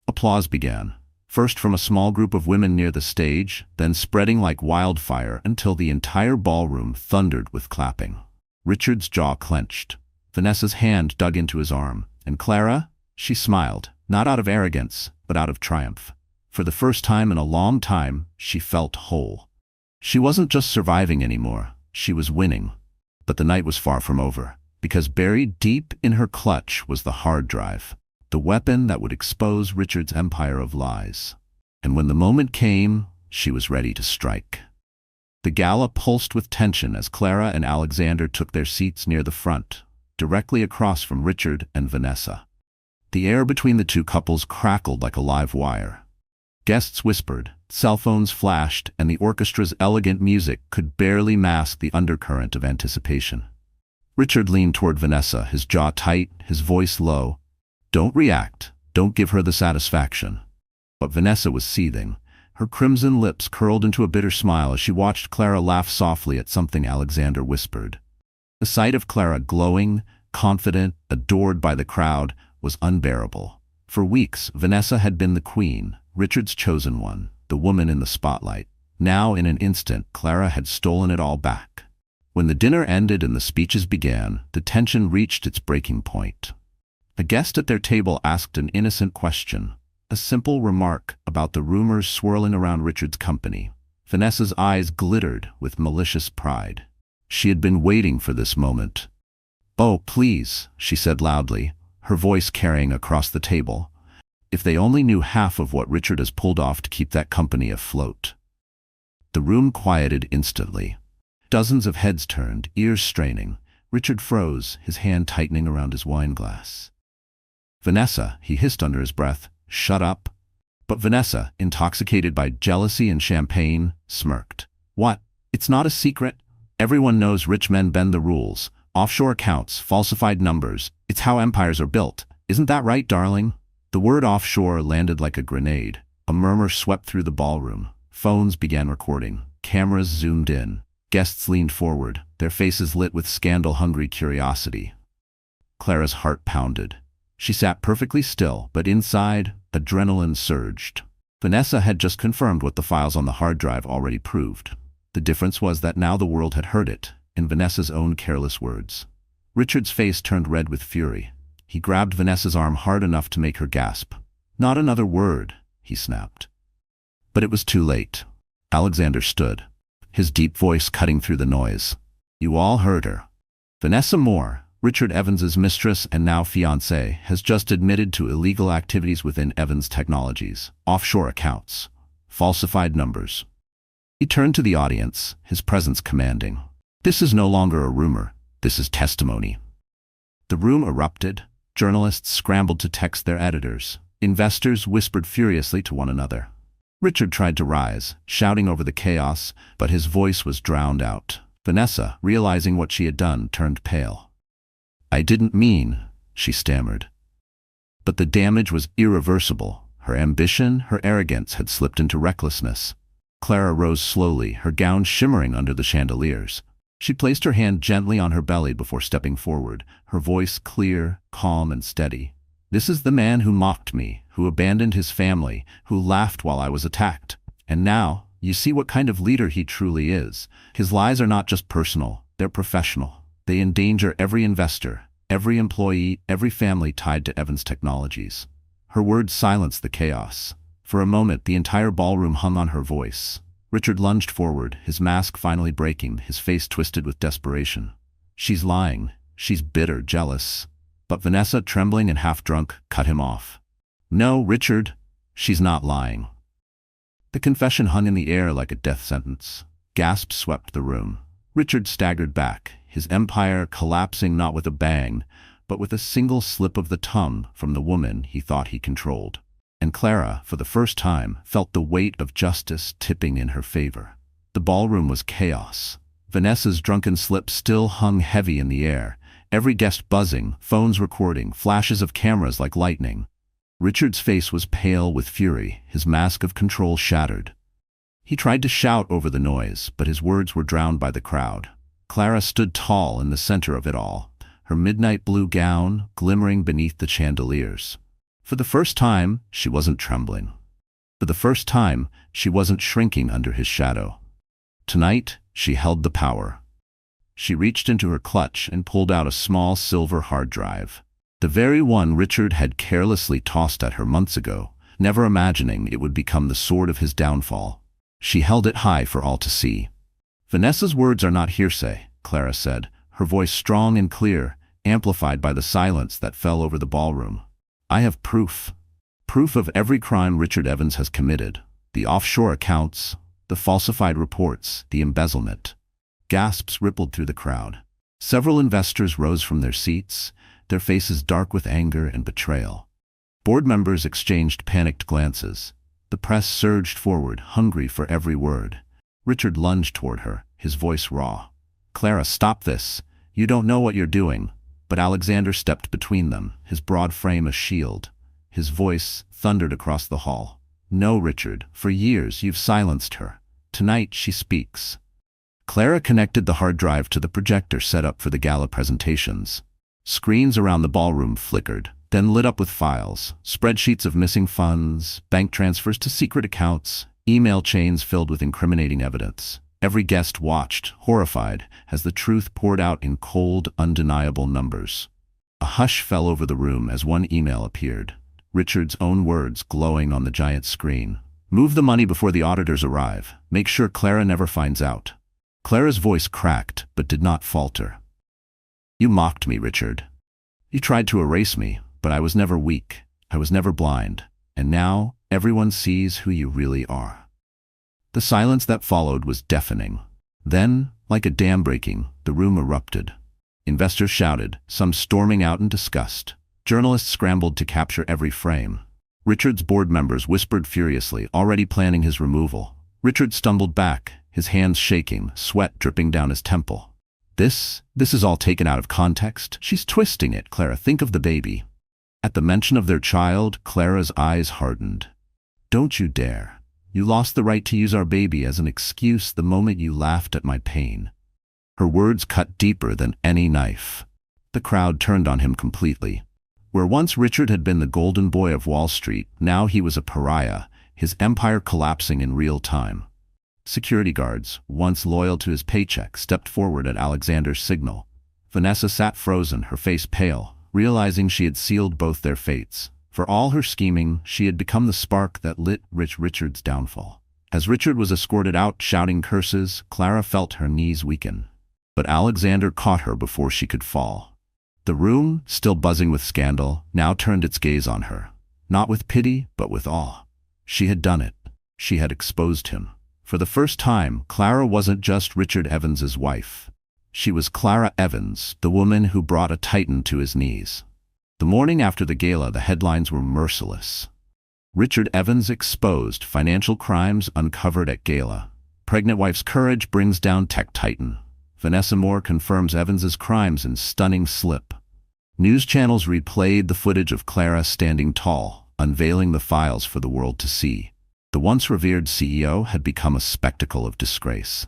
applause began. First from a small group of women near the stage, then spreading like wildfire until the entire ballroom thundered with clapping. Richard's jaw clenched. Vanessa's hand dug into his arm. And Clara? She smiled, not out of arrogance, but out of triumph. For the first time in a long time, she felt whole. She wasn't just surviving anymore, she was winning. But the night was far from over, because buried deep in her clutch was the hard drive, the weapon that would expose Richard's empire of lies. And when the moment came, she was ready to strike. The gala pulsed with tension as Clara and Alexander took their seats near the front, directly across from Richard and Vanessa. The air between the two couples crackled like a live wire. Guests whispered, cell phones flashed, and the orchestra's elegant music could barely mask the undercurrent of anticipation. Richard leaned toward Vanessa, his jaw tight, his voice low. "Don't react. Don't give her the satisfaction." But Vanessa was seething. Her crimson lips curled into a bitter smile as she watched Clara laugh softly at something Alexander whispered. The sight of Clara glowing, confident, adored by the crowd, was unbearable. For weeks, Vanessa had been the queen, Richard's chosen one, the woman in the spotlight. Now, in an instant, Clara had stolen it all back. When the dinner ended and the speeches began, the tension reached its breaking point. A guest at their table asked an innocent question, a simple remark about the rumors swirling around Richard's company. Vanessa's eyes glittered with malicious pride. She had been waiting for this moment. "Oh, please," she said loudly, her voice carrying across the table. "If they only knew half of what Richard has pulled off to keep that company afloat." The room quieted instantly. Dozens of heads turned, ears straining. Richard froze, his hand tightening around his wine glass. "Vanessa," he hissed under his breath, "shut up." But Vanessa, intoxicated by jealousy and champagne, smirked. "What? It's not a secret. Everyone knows rich men bend the rules. Offshore accounts, falsified numbers. It's how empires are built. Isn't that right, darling?" The word offshore landed like a grenade. A murmur swept through the ballroom. Phones began recording. Cameras zoomed in. Guests leaned forward, their faces lit with scandal-hungry curiosity. Clara's heart pounded. She sat perfectly still, but inside, adrenaline surged. Vanessa had just confirmed what the files on the hard drive already proved. The difference was that now the world had heard it, in Vanessa's own careless words. Richard's face turned red with fury. He grabbed Vanessa's arm hard enough to make her gasp. "Not another word," he snapped. But it was too late. Alexander stood, his deep voice cutting through the noise. "You all heard her. Vanessa Moore, Richard Evans's mistress and now fiancé, has just admitted to illegal activities within Evans Technologies, offshore accounts, falsified numbers." He turned to the audience, his presence commanding. "This is no longer a rumor. This is testimony." The room erupted. Journalists scrambled to text their editors. Investors whispered furiously to one another. Richard tried to rise, shouting over the chaos, but his voice was drowned out. Vanessa, realizing what she had done, turned pale. "I didn't mean," she stammered. But the damage was irreversible. Her ambition, her arrogance had slipped into recklessness. Clara rose slowly, her gown shimmering under the chandeliers. She placed her hand gently on her belly before stepping forward, her voice clear, calm, and steady. "This is the man who mocked me, who abandoned his family, who laughed while I was attacked. And now, you see what kind of leader he truly is. His lies are not just personal, they're professional. They endanger every investor, every employee, every family tied to Evans Technologies." Her words silenced the chaos. For a moment, the entire ballroom hung on her voice. Richard lunged forward, his mask finally breaking, his face twisted with desperation. She's lying. She's bitter, jealous. But Vanessa, trembling and half-drunk, cut him off. No, Richard, she's not lying. The confession hung in the air like a death sentence. Gasps swept the room. Richard staggered back, his empire collapsing not with a bang, but with a single slip of the tongue from the woman he thought he controlled. And Clara, for the first time, felt the weight of justice tipping in her favor. The ballroom was chaos. Vanessa's drunken slip still hung heavy in the air, every guest buzzing, phones recording, flashes of cameras like lightning. Richard's face was pale with fury, his mask of control shattered. He tried to shout over the noise, but his words were drowned by the crowd. Clara stood tall in the center of it all, her midnight blue gown glimmering beneath the chandeliers. For the first time, she wasn't trembling. For the first time, she wasn't shrinking under his shadow. Tonight, she held the power. She reached into her clutch and pulled out a small silver hard drive. The very one Richard had carelessly tossed at her months ago, never imagining it would become the sword of his downfall. She held it high for all to see. Vanessa's words are not hearsay, Clara said, her voice strong and clear, amplified by the silence that fell over the ballroom. I have proof. Proof of every crime Richard Evans has committed. The offshore accounts, the falsified reports, the embezzlement. Gasps rippled through the crowd. Several investors rose from their seats, their faces dark with anger and betrayal. Board members exchanged panicked glances. The press surged forward, hungry for every word. Richard lunged toward her, his voice raw. Clara, stop this. You don't know what you're doing. But Alexander stepped between them, his broad frame a shield. His voice thundered across the hall. No, Richard, for years you've silenced her. Tonight she speaks. Clara connected the hard drive to the projector set up for the gala presentations. Screens around the ballroom flickered, then lit up with files, spreadsheets of missing funds, bank transfers to secret accounts, email chains filled with incriminating evidence. Every guest watched, horrified, as the truth poured out in cold, undeniable numbers. A hush fell over the room as one email appeared, Richard's own words glowing on the giant screen. Move the money before the auditors arrive. Make sure Clara never finds out. Clara's voice cracked, but did not falter. You mocked me, Richard. You tried to erase me, but I was never weak. I was never blind. And now, everyone sees who you really are. The silence that followed was deafening. Then, like a dam breaking, the room erupted. Investors shouted, some storming out in disgust. Journalists scrambled to capture every frame. Richard's board members whispered furiously, already planning his removal. Richard stumbled back, his hands shaking, sweat dripping down his temple. This is all taken out of context. She's twisting it, Clara. Think of the baby. At the mention of their child, Clara's eyes hardened. Don't you dare. You lost the right to use our baby as an excuse the moment you laughed at my pain. Her words cut deeper than any knife. The crowd turned on him completely. Where once Richard had been the golden boy of Wall Street, now he was a pariah, his empire collapsing in real time. Security guards, once loyal to his paycheck, stepped forward at Alexander's signal. Vanessa sat frozen, her face pale, realizing she had sealed both their fates. For all her scheming, she had become the spark that lit Richard's downfall. As Richard was escorted out, shouting curses, Clara felt her knees weaken. But Alexander caught her before she could fall. The room, still buzzing with scandal, now turned its gaze on her. Not with pity, but with awe. She had done it. She had exposed him. For the first time, Clara wasn't just Richard Evans's wife. She was Clara Evans, the woman who brought a titan to his knees. The morning after the gala, the headlines were merciless. Richard Evans exposed, financial crimes uncovered at gala. Pregnant wife's courage brings down tech titan. Vanessa Moore confirms Evans's crimes in stunning slip. News channels replayed the footage of Clara standing tall, unveiling the files for the world to see. The once revered CEO had become a spectacle of disgrace.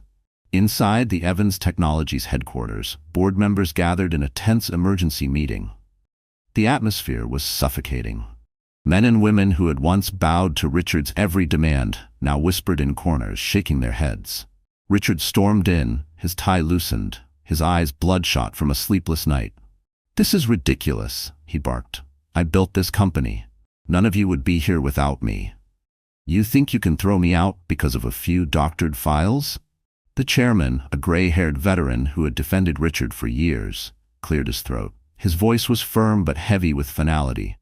Inside the Evans Technologies headquarters, board members gathered in a tense emergency meeting. The atmosphere was suffocating. Men and women who had once bowed to Richard's every demand now whispered in corners, shaking their heads. Richard stormed in, his tie loosened, his eyes bloodshot from a sleepless night. "This is ridiculous," he barked. "I built this company. None of you would be here without me. You think you can throw me out because of a few doctored files? The chairman, a gray-haired veteran who had defended Richard for years, cleared his throat. His voice was firm but heavy with finality.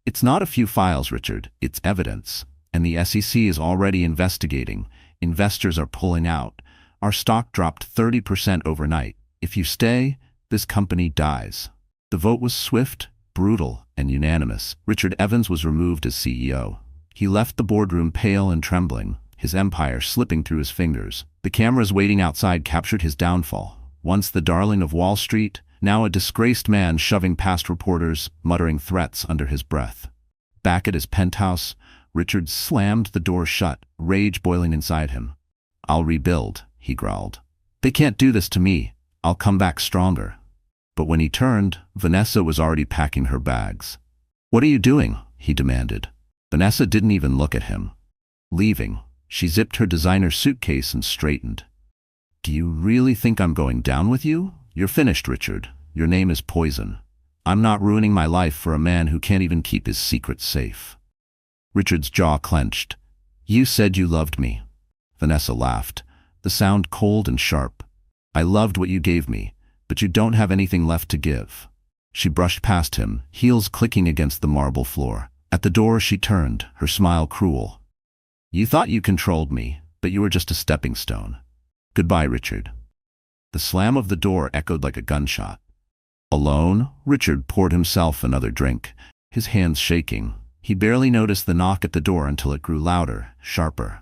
"It's not a few files, Richard, it's evidence. And the SEC is already investigating. Investors are pulling out. Our stock dropped 30% overnight. If you stay, this company dies." The vote was swift, brutal, and unanimous. Richard Evans was removed as CEO. He left the boardroom pale and trembling, his empire slipping through his fingers. The cameras waiting outside captured his downfall. Once the darling of Wall Street, now a disgraced man shoving past reporters, muttering threats under his breath. Back at his penthouse, Richard slammed the door shut, rage boiling inside him. "I'll rebuild," he growled. "They can't do this to me. I'll come back stronger." But when he turned, Vanessa was already packing her bags. "What are you doing?" he demanded. Vanessa didn't even look at him. "Leaving." She zipped her designer suitcase and straightened. "Do you really think I'm going down with you? You're finished, Richard. Your name is poison. I'm not ruining my life for a man who can't even keep his secrets safe." Richard's jaw clenched. "You said you loved me." Vanessa laughed, the sound cold and sharp. "I loved what you gave me, but you don't have anything left to give." She brushed past him, heels clicking against the marble floor. At the door she turned, her smile cruel. "You thought you controlled me, but you were just a stepping stone. Goodbye, Richard." The slam of the door echoed like a gunshot. Alone, Richard poured himself another drink, his hands shaking. He barely noticed the knock at the door until it grew louder, sharper.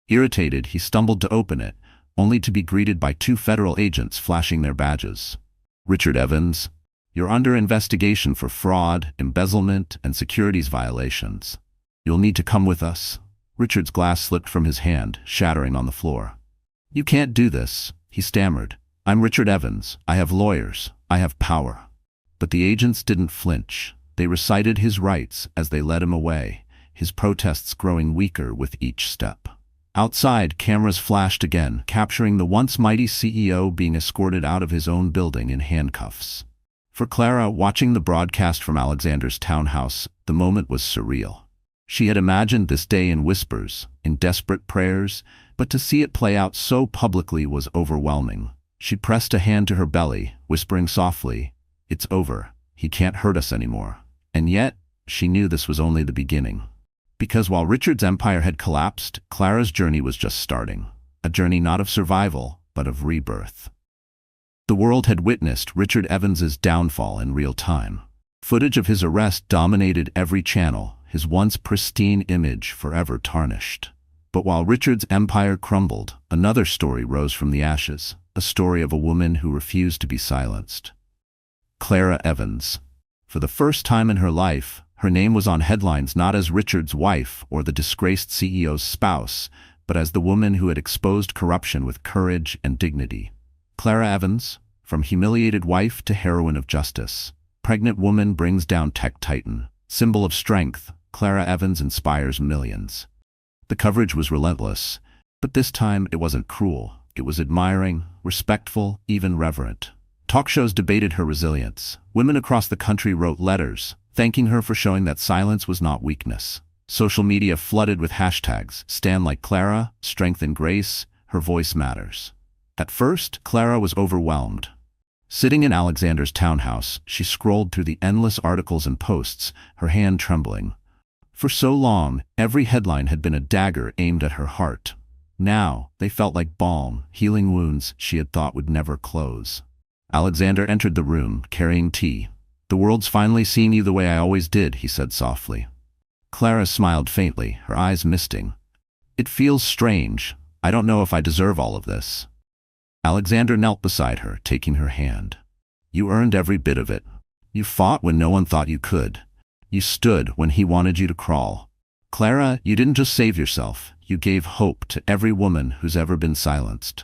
Irritated, he stumbled to open it, only to be greeted by 2 federal agents flashing their badges. "Richard Evans, you're under investigation for fraud, embezzlement, and securities violations. You'll need to come with us." Richard's glass slipped from his hand, shattering on the floor. "You can't do this," he stammered. "I'm Richard Evans. I have lawyers. I have power." But the agents didn't flinch. They recited his rights as they led him away, his protests growing weaker with each step. Outside, cameras flashed again, capturing the once mighty CEO being escorted out of his own building in handcuffs. For Clara, watching the broadcast from Alexander's townhouse, the moment was surreal. She had imagined this day in whispers, in desperate prayers, but to see it play out so publicly was overwhelming. She pressed a hand to her belly, whispering softly, "It's over. He can't hurt us anymore." And yet, she knew this was only the beginning. Because while Richard's empire had collapsed, Clara's journey was just starting. A journey not of survival, but of rebirth. The world had witnessed Richard Evans's downfall in real time. Footage of his arrest dominated every channel, his once pristine image forever tarnished. But while Richard's empire crumbled, another story rose from the ashes, a story of a woman who refused to be silenced. Clara Evans. For the first time in her life, her name was on headlines not as Richard's wife or the disgraced CEO's spouse, but as the woman who had exposed corruption with courage and dignity. Clara Evans, from humiliated wife to heroine of justice. Pregnant woman brings down tech titan. Symbol of strength, Clara Evans inspires millions. The coverage was relentless, but this time it wasn't cruel. It was admiring, respectful, even reverent. Talk shows debated her resilience. Women across the country wrote letters, thanking her for showing that silence was not weakness. Social media flooded with hashtags, "Stand like Clara," "Strength and Grace," "Her voice matters." At first, Clara was overwhelmed. Sitting in Alexander's townhouse, she scrolled through the endless articles and posts, her hand trembling. For so long, every headline had been a dagger aimed at her heart. Now, they felt like balm, healing wounds she had thought would never close. Alexander entered the room, carrying tea. "The world's finally seeing you the way I always did," he said softly. Clara smiled faintly, her eyes misting. "It feels strange. I don't know if I deserve all of this." Alexander knelt beside her, taking her hand. "You earned every bit of it. You fought when no one thought you could. You stood when he wanted you to crawl. Clara, you didn't just save yourself. You gave hope to every woman who's ever been silenced."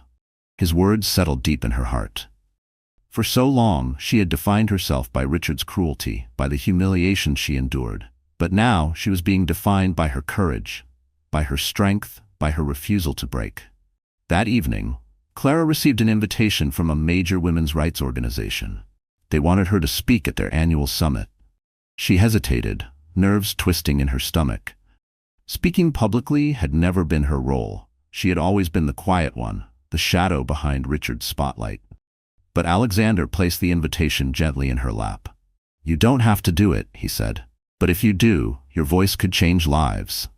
His words settled deep in her heart. For so long, she had defined herself by Richard's cruelty, by the humiliation she endured. But now, she was being defined by her courage, by her strength, by her refusal to break. That evening, Clara received an invitation from a major women's rights organization. They wanted her to speak at their annual summit. She hesitated, nerves twisting in her stomach. Speaking publicly had never been her role. She had always been the quiet one, the shadow behind Richard's spotlight. But Alexander placed the invitation gently in her lap. "You don't have to do it," he said. "But if you do, your voice could change lives."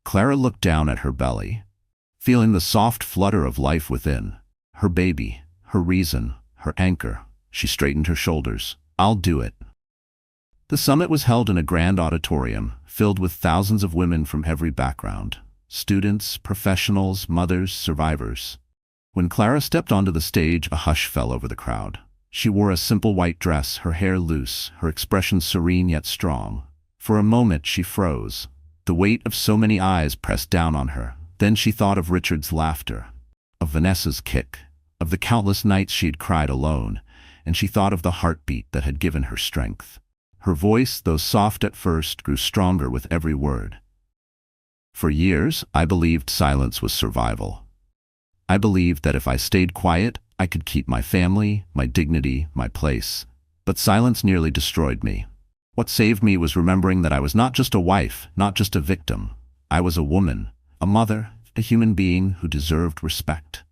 Clara looked down at her belly, feeling the soft flutter of life within. Her baby, her reason, her anchor. She straightened her shoulders. "I'll do it." The summit was held in a grand auditorium, filled with thousands of women from every background. Students, professionals, mothers, survivors. When Clara stepped onto the stage, a hush fell over the crowd. She wore a simple white dress, her hair loose, her expression serene yet strong. For a moment she froze. The weight of so many eyes pressed down on her. Then she thought of Richard's laughter, of Vanessa's kick, of the countless nights she had cried alone, and she thought of the heartbeat that had given her strength. Her voice, though soft at first, grew stronger with every word. "For years, I believed silence was survival. I believed that if I stayed quiet, I could keep my family, my dignity, my place. But silence nearly destroyed me. What saved me was remembering that I was not just a wife, not just a victim. I was a woman, a mother, a human being who deserved respect."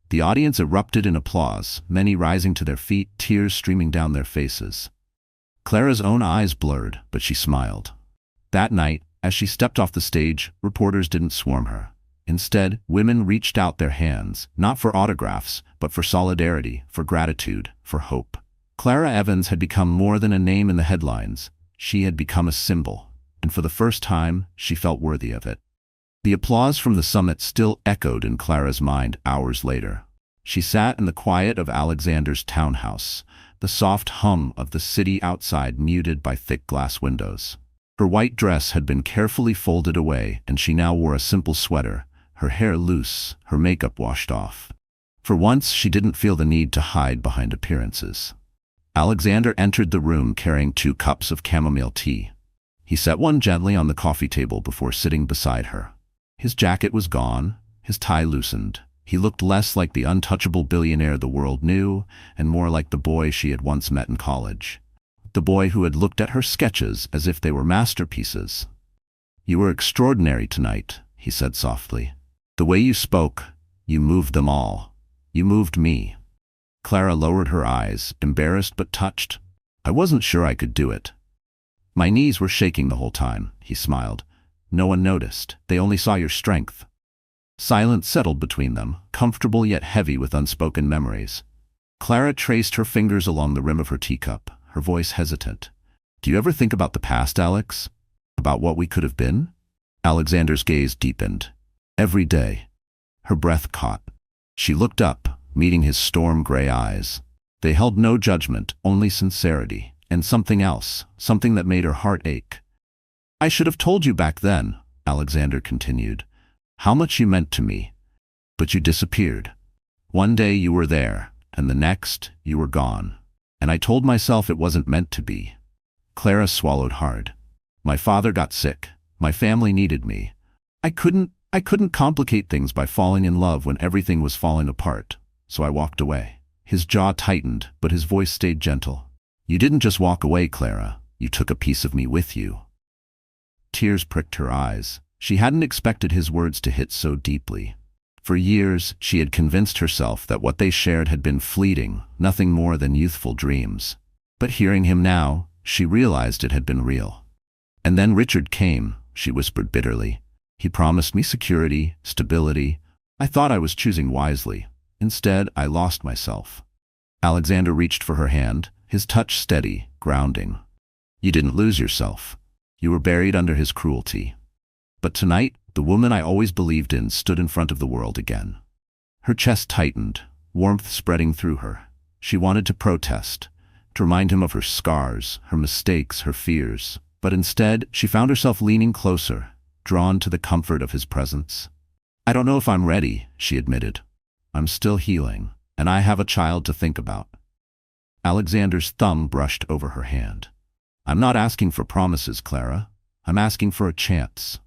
The audience erupted in applause, many rising to their feet, tears streaming down their faces. Clara's own eyes blurred, but she smiled. That night, as she stepped off the stage, reporters didn't swarm her. Instead, women reached out their hands, not for autographs, but for solidarity, for gratitude, for hope. Clara Evans had become more than a name in the headlines. She had become a symbol, and for the first time, she felt worthy of it. The applause from the summit still echoed in Clara's mind hours later. She sat in the quiet of Alexander's townhouse, the soft hum of the city outside muted by thick glass windows. Her white dress had been carefully folded away, and she now wore a simple sweater, her hair loose, her makeup washed off. For once, she didn't feel the need to hide behind appearances. Alexander entered the room carrying 2 cups of chamomile tea. He set one gently on the coffee table before sitting beside her. His jacket was gone, his tie loosened. He looked less like the untouchable billionaire the world knew, and more like the boy she had once met in college. The boy who had looked at her sketches as if they were masterpieces. "You were extraordinary tonight," he said softly. "The way you spoke, you moved them all. You moved me." Clara lowered her eyes, embarrassed but touched. "I wasn't sure I could do it." "My knees were shaking the whole time," he smiled. "No one noticed. They only saw your strength." Silence settled between them, comfortable yet heavy with unspoken memories. Clara traced her fingers along the rim of her teacup, her voice hesitant. "Do you ever think about the past, Alex? About what we could have been?" Alexander's gaze deepened. "Every day." Her breath caught. She looked up, meeting his storm-gray eyes. They held no judgment, only sincerity, and something else, something that made her heart ache. "I should have told you back then," Alexander continued, "how much you meant to me. But you disappeared. One day you were there, and the next, you were gone. And I told myself it wasn't meant to be." Clara swallowed hard. "My father got sick. My family needed me. I couldn't complicate things by falling in love when everything was falling apart, so I walked away." His jaw tightened, but his voice stayed gentle. "You didn't just walk away, Clara. You took a piece of me with you." Tears pricked her eyes. She hadn't expected his words to hit so deeply. For years, she had convinced herself that what they shared had been fleeting, nothing more than youthful dreams. But hearing him now, she realized it had been real. "And then Richard came," she whispered bitterly. "He promised me security, stability. I thought I was choosing wisely. Instead, I lost myself." Alexander reached for her hand, his touch steady, grounding. "You didn't lose yourself. You were buried under his cruelty. But tonight, the woman I always believed in stood in front of the world again." Her chest tightened, warmth spreading through her. She wanted to protest, to remind him of her scars, her mistakes, her fears. But instead, she found herself leaning closer, drawn to the comfort of his presence. "I don't know if I'm ready," she admitted. "I'm still healing, and I have a child to think about." Alexander's thumb brushed over her hand. "I'm not asking for promises, Clara. I'm asking for a chance.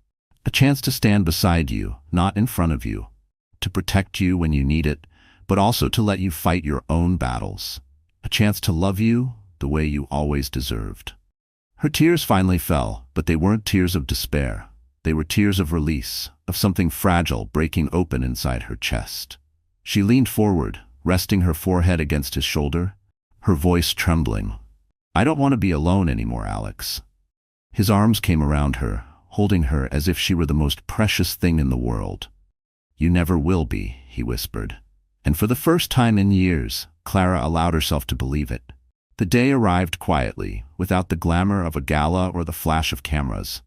A chance to stand beside you, not in front of you. To protect you when you need it, but also to let you fight your own battles. A chance to love you the way you always deserved." Her tears finally fell, but they weren't tears of despair. They were tears of release, of something fragile breaking open inside her chest. She leaned forward, resting her forehead against his shoulder, her voice trembling. "I don't want to be alone anymore, Alex." His arms came around her, holding her as if she were the most precious thing in the world. "You never will be," he whispered. And for the first time in years, Clara allowed herself to believe it. The day arrived quietly, without the glamour of a gala or the flash of cameras.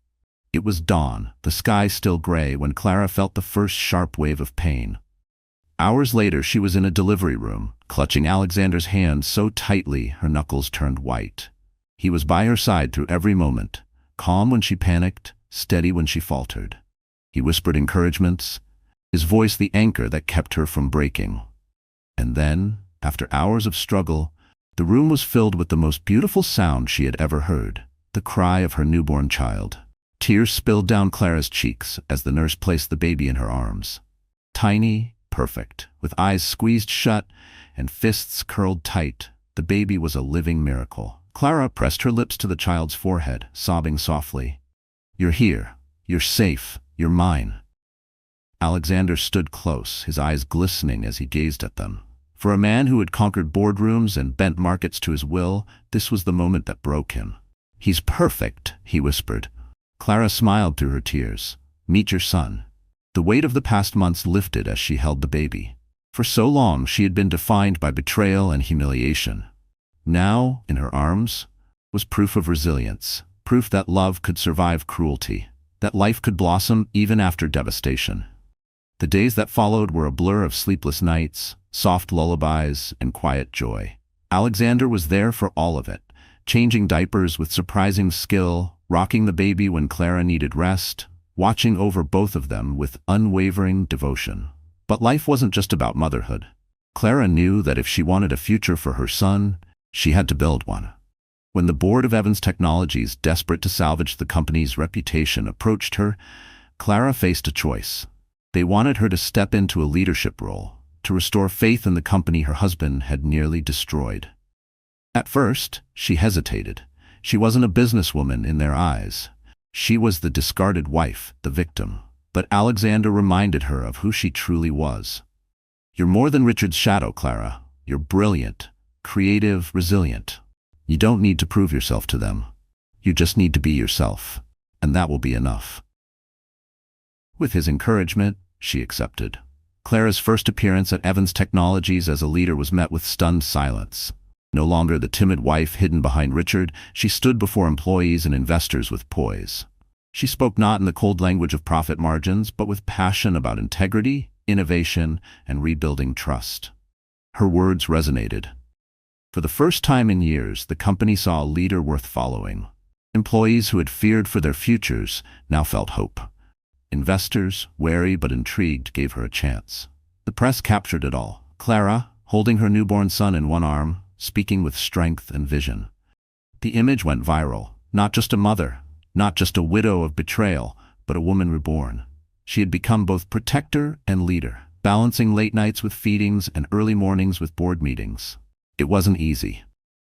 It was dawn, the sky still gray, when Clara felt the first sharp wave of pain. Hours later, she was in a delivery room, clutching Alexander's hand so tightly her knuckles turned white. He was by her side through every moment, calm when she panicked, steady when she faltered. He whispered encouragements, his voice the anchor that kept her from breaking. And then, after hours of struggle, the room was filled with the most beautiful sound she had ever heard, the cry of her newborn child. Tears spilled down Clara's cheeks as the nurse placed the baby in her arms. Tiny, perfect, with eyes squeezed shut and fists curled tight, the baby was a living miracle. Clara pressed her lips to the child's forehead, sobbing softly. "You're here. You're safe. You're mine." Alexander stood close, his eyes glistening as he gazed at them. For a man who had conquered boardrooms and bent markets to his will, this was the moment that broke him. "He's perfect," he whispered. Clara smiled through her tears. "Meet your son." The weight of the past months lifted as she held the baby. For so long she had been defined by betrayal and humiliation. Now, in her arms, was proof of resilience, proof that love could survive cruelty, that life could blossom even after devastation. The days that followed were a blur of sleepless nights, soft lullabies, and quiet joy. Alexander was there for all of it, changing diapers with surprising skill, rocking the baby when Clara needed rest, watching over both of them with unwavering devotion. But life wasn't just about motherhood. Clara knew that if she wanted a future for her son, she had to build one. When the board of Evans Technologies, desperate to salvage the company's reputation, approached her, Clara faced a choice. They wanted her to step into a leadership role, to restore faith in the company her husband had nearly destroyed. At first, she hesitated. She wasn't a businesswoman in their eyes. She was the discarded wife, the victim. But Alexander reminded her of who she truly was. "You're more than Richard's shadow, Clara. You're brilliant, creative, resilient. You don't need to prove yourself to them. You just need to be yourself, and that will be enough." With his encouragement, she accepted. Clara's first appearance at Evans Technologies as a leader was met with stunned silence. No longer the timid wife hidden behind Richard, she stood before employees and investors with poise. She spoke not in the cold language of profit margins, but with passion about integrity, innovation, and rebuilding trust. Her words resonated. For the first time in years, the company saw a leader worth following. Employees who had feared for their futures now felt hope. Investors, wary but intrigued, gave her a chance. The press captured it all. Clara, holding her newborn son in one arm, speaking with strength and vision. The image went viral. Not just a mother, not just a widow of betrayal, but a woman reborn. She had become both protector and leader, balancing late nights with feedings and early mornings with board meetings. It wasn't easy.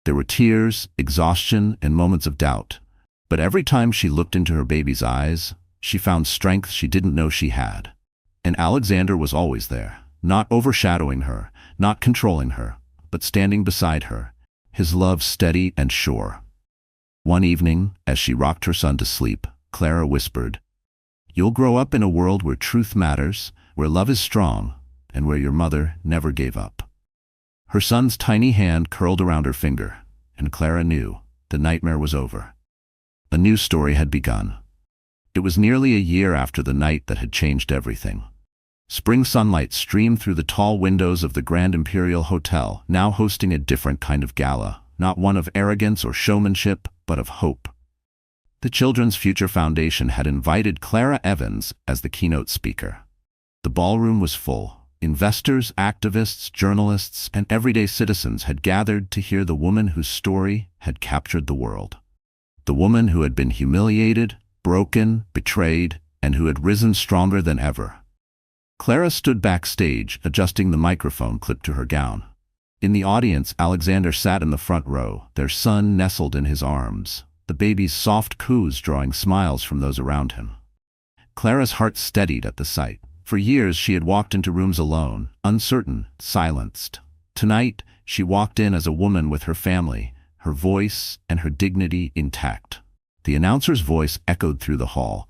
There were tears, exhaustion, and moments of doubt. But every time she looked into her baby's eyes, she found strength she didn't know she had. And Alexander was always there, not overshadowing her, not controlling her, but standing beside her, his love steady and sure. One evening, as she rocked her son to sleep, Clara whispered, "You'll grow up in a world where truth matters, where love is strong, and where your mother never gave up." Her son's tiny hand curled around her finger, and Clara knew the nightmare was over. A new story had begun. It was nearly a year after the night that had changed everything. Spring sunlight streamed through the tall windows of the Grand Imperial Hotel, now hosting a different kind of gala, not one of arrogance or showmanship, but of hope. The Children's Future Foundation had invited Clara Evans as the keynote speaker. The ballroom was full. Investors, activists, journalists, and everyday citizens had gathered to hear the woman whose story had captured the world. The woman who had been humiliated, broken, betrayed, and who had risen stronger than ever. Clara stood backstage, adjusting the microphone clip to her gown. In the audience, Alexander sat in the front row, their son nestled in his arms, the baby's soft coos drawing smiles from those around him. Clara's heart steadied at the sight. For years she had walked into rooms alone, uncertain, silenced. Tonight, she walked in as a woman with her family, her voice and her dignity intact. The announcer's voice echoed through the hall.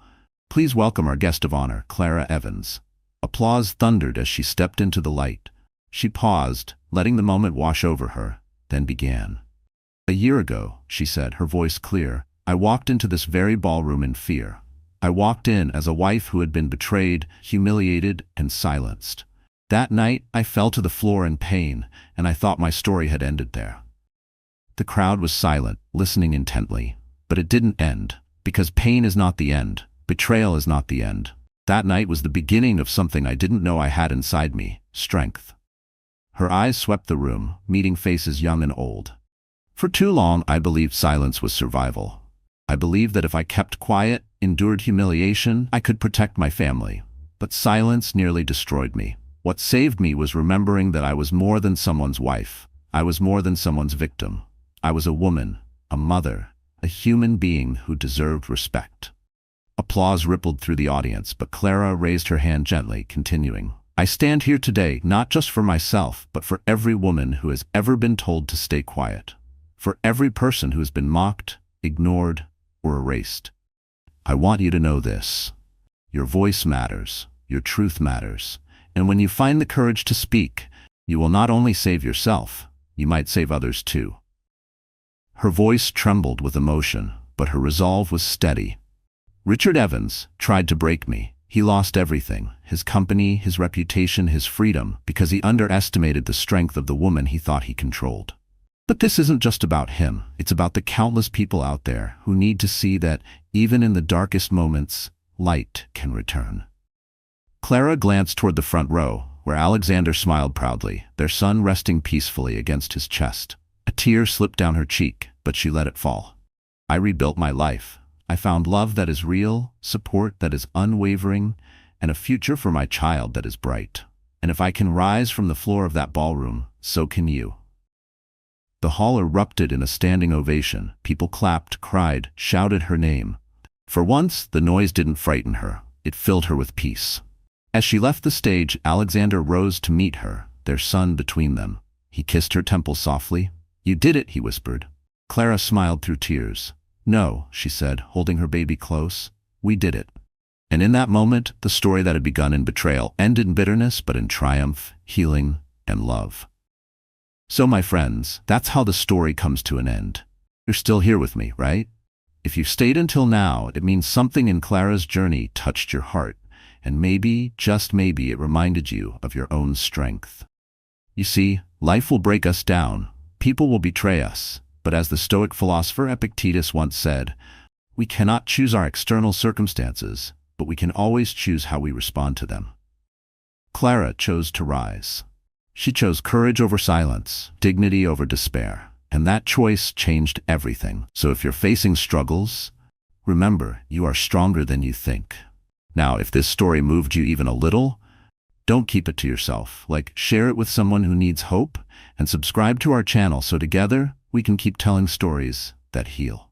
"Please welcome our guest of honor, Clara Evans." Applause thundered as she stepped into the light. She paused, letting the moment wash over her, then began. "A year ago," she said, her voice clear, "I walked into this very ballroom in fear. I walked in as a wife who had been betrayed, humiliated, and silenced. That night, I fell to the floor in pain, and I thought my story had ended there." The crowd was silent, listening intently. But it didn't end, because pain is not the end. Betrayal is not the end. That night was the beginning of something I didn't know I had inside me: strength. Her eyes swept the room, meeting faces young and old. For too long, I believed silence was survival. I believed that if I kept quiet, endured humiliation, I could protect my family. But silence nearly destroyed me. What saved me was remembering that I was more than someone's wife. I was more than someone's victim. I was a woman, a mother, a human being who deserved respect. Applause rippled through the audience, but Clara raised her hand gently, continuing, "I stand here today not just for myself, but for every woman who has ever been told to stay quiet. For every person who has been mocked, ignored, or erased. I want you to know this. Your voice matters. Your truth matters. And when you find the courage to speak, you will not only save yourself, you might save others too." Her voice trembled with emotion, but her resolve was steady. "Richard Evans tried to break me. He lost everything: his company, his reputation, his freedom, because he underestimated the strength of the woman he thought he controlled. But this isn't just about him. It's about the countless people out there who need to see that, even in the darkest moments, light can return." Clara glanced toward the front row, where Alexander smiled proudly, their son resting peacefully against his chest. A tear slipped down her cheek, but she let it fall. "I rebuilt my life. I found love that is real, support that is unwavering, and a future for my child that is bright. And if I can rise from the floor of that ballroom, so can you." The hall erupted in a standing ovation. People clapped, cried, shouted her name. For once, the noise didn't frighten her. It filled her with peace. As she left the stage, Alexander rose to meet her, their son between them. He kissed her temple softly. "You did it," he whispered. Clara smiled through tears. "No," she said, holding her baby close. "We did it." And in that moment, the story that had begun in betrayal ended in bitterness, but in triumph, healing, and love. So, my friends, that's how the story comes to an end. You're still here with me, right? If you've stayed until now, it means something in Clara's journey touched your heart, and maybe, just maybe, it reminded you of your own strength. You see, life will break us down. People will betray us. But as the Stoic philosopher Epictetus once said, we cannot choose our external circumstances, but we can always choose how we respond to them. Clara chose to rise. She chose courage over silence, dignity over despair, and that choice changed everything. So if you're facing struggles, remember, you are stronger than you think. Now, if this story moved you even a little, don't keep it to yourself. Share it with someone who needs hope, and subscribe to our channel so together we can keep telling stories that heal.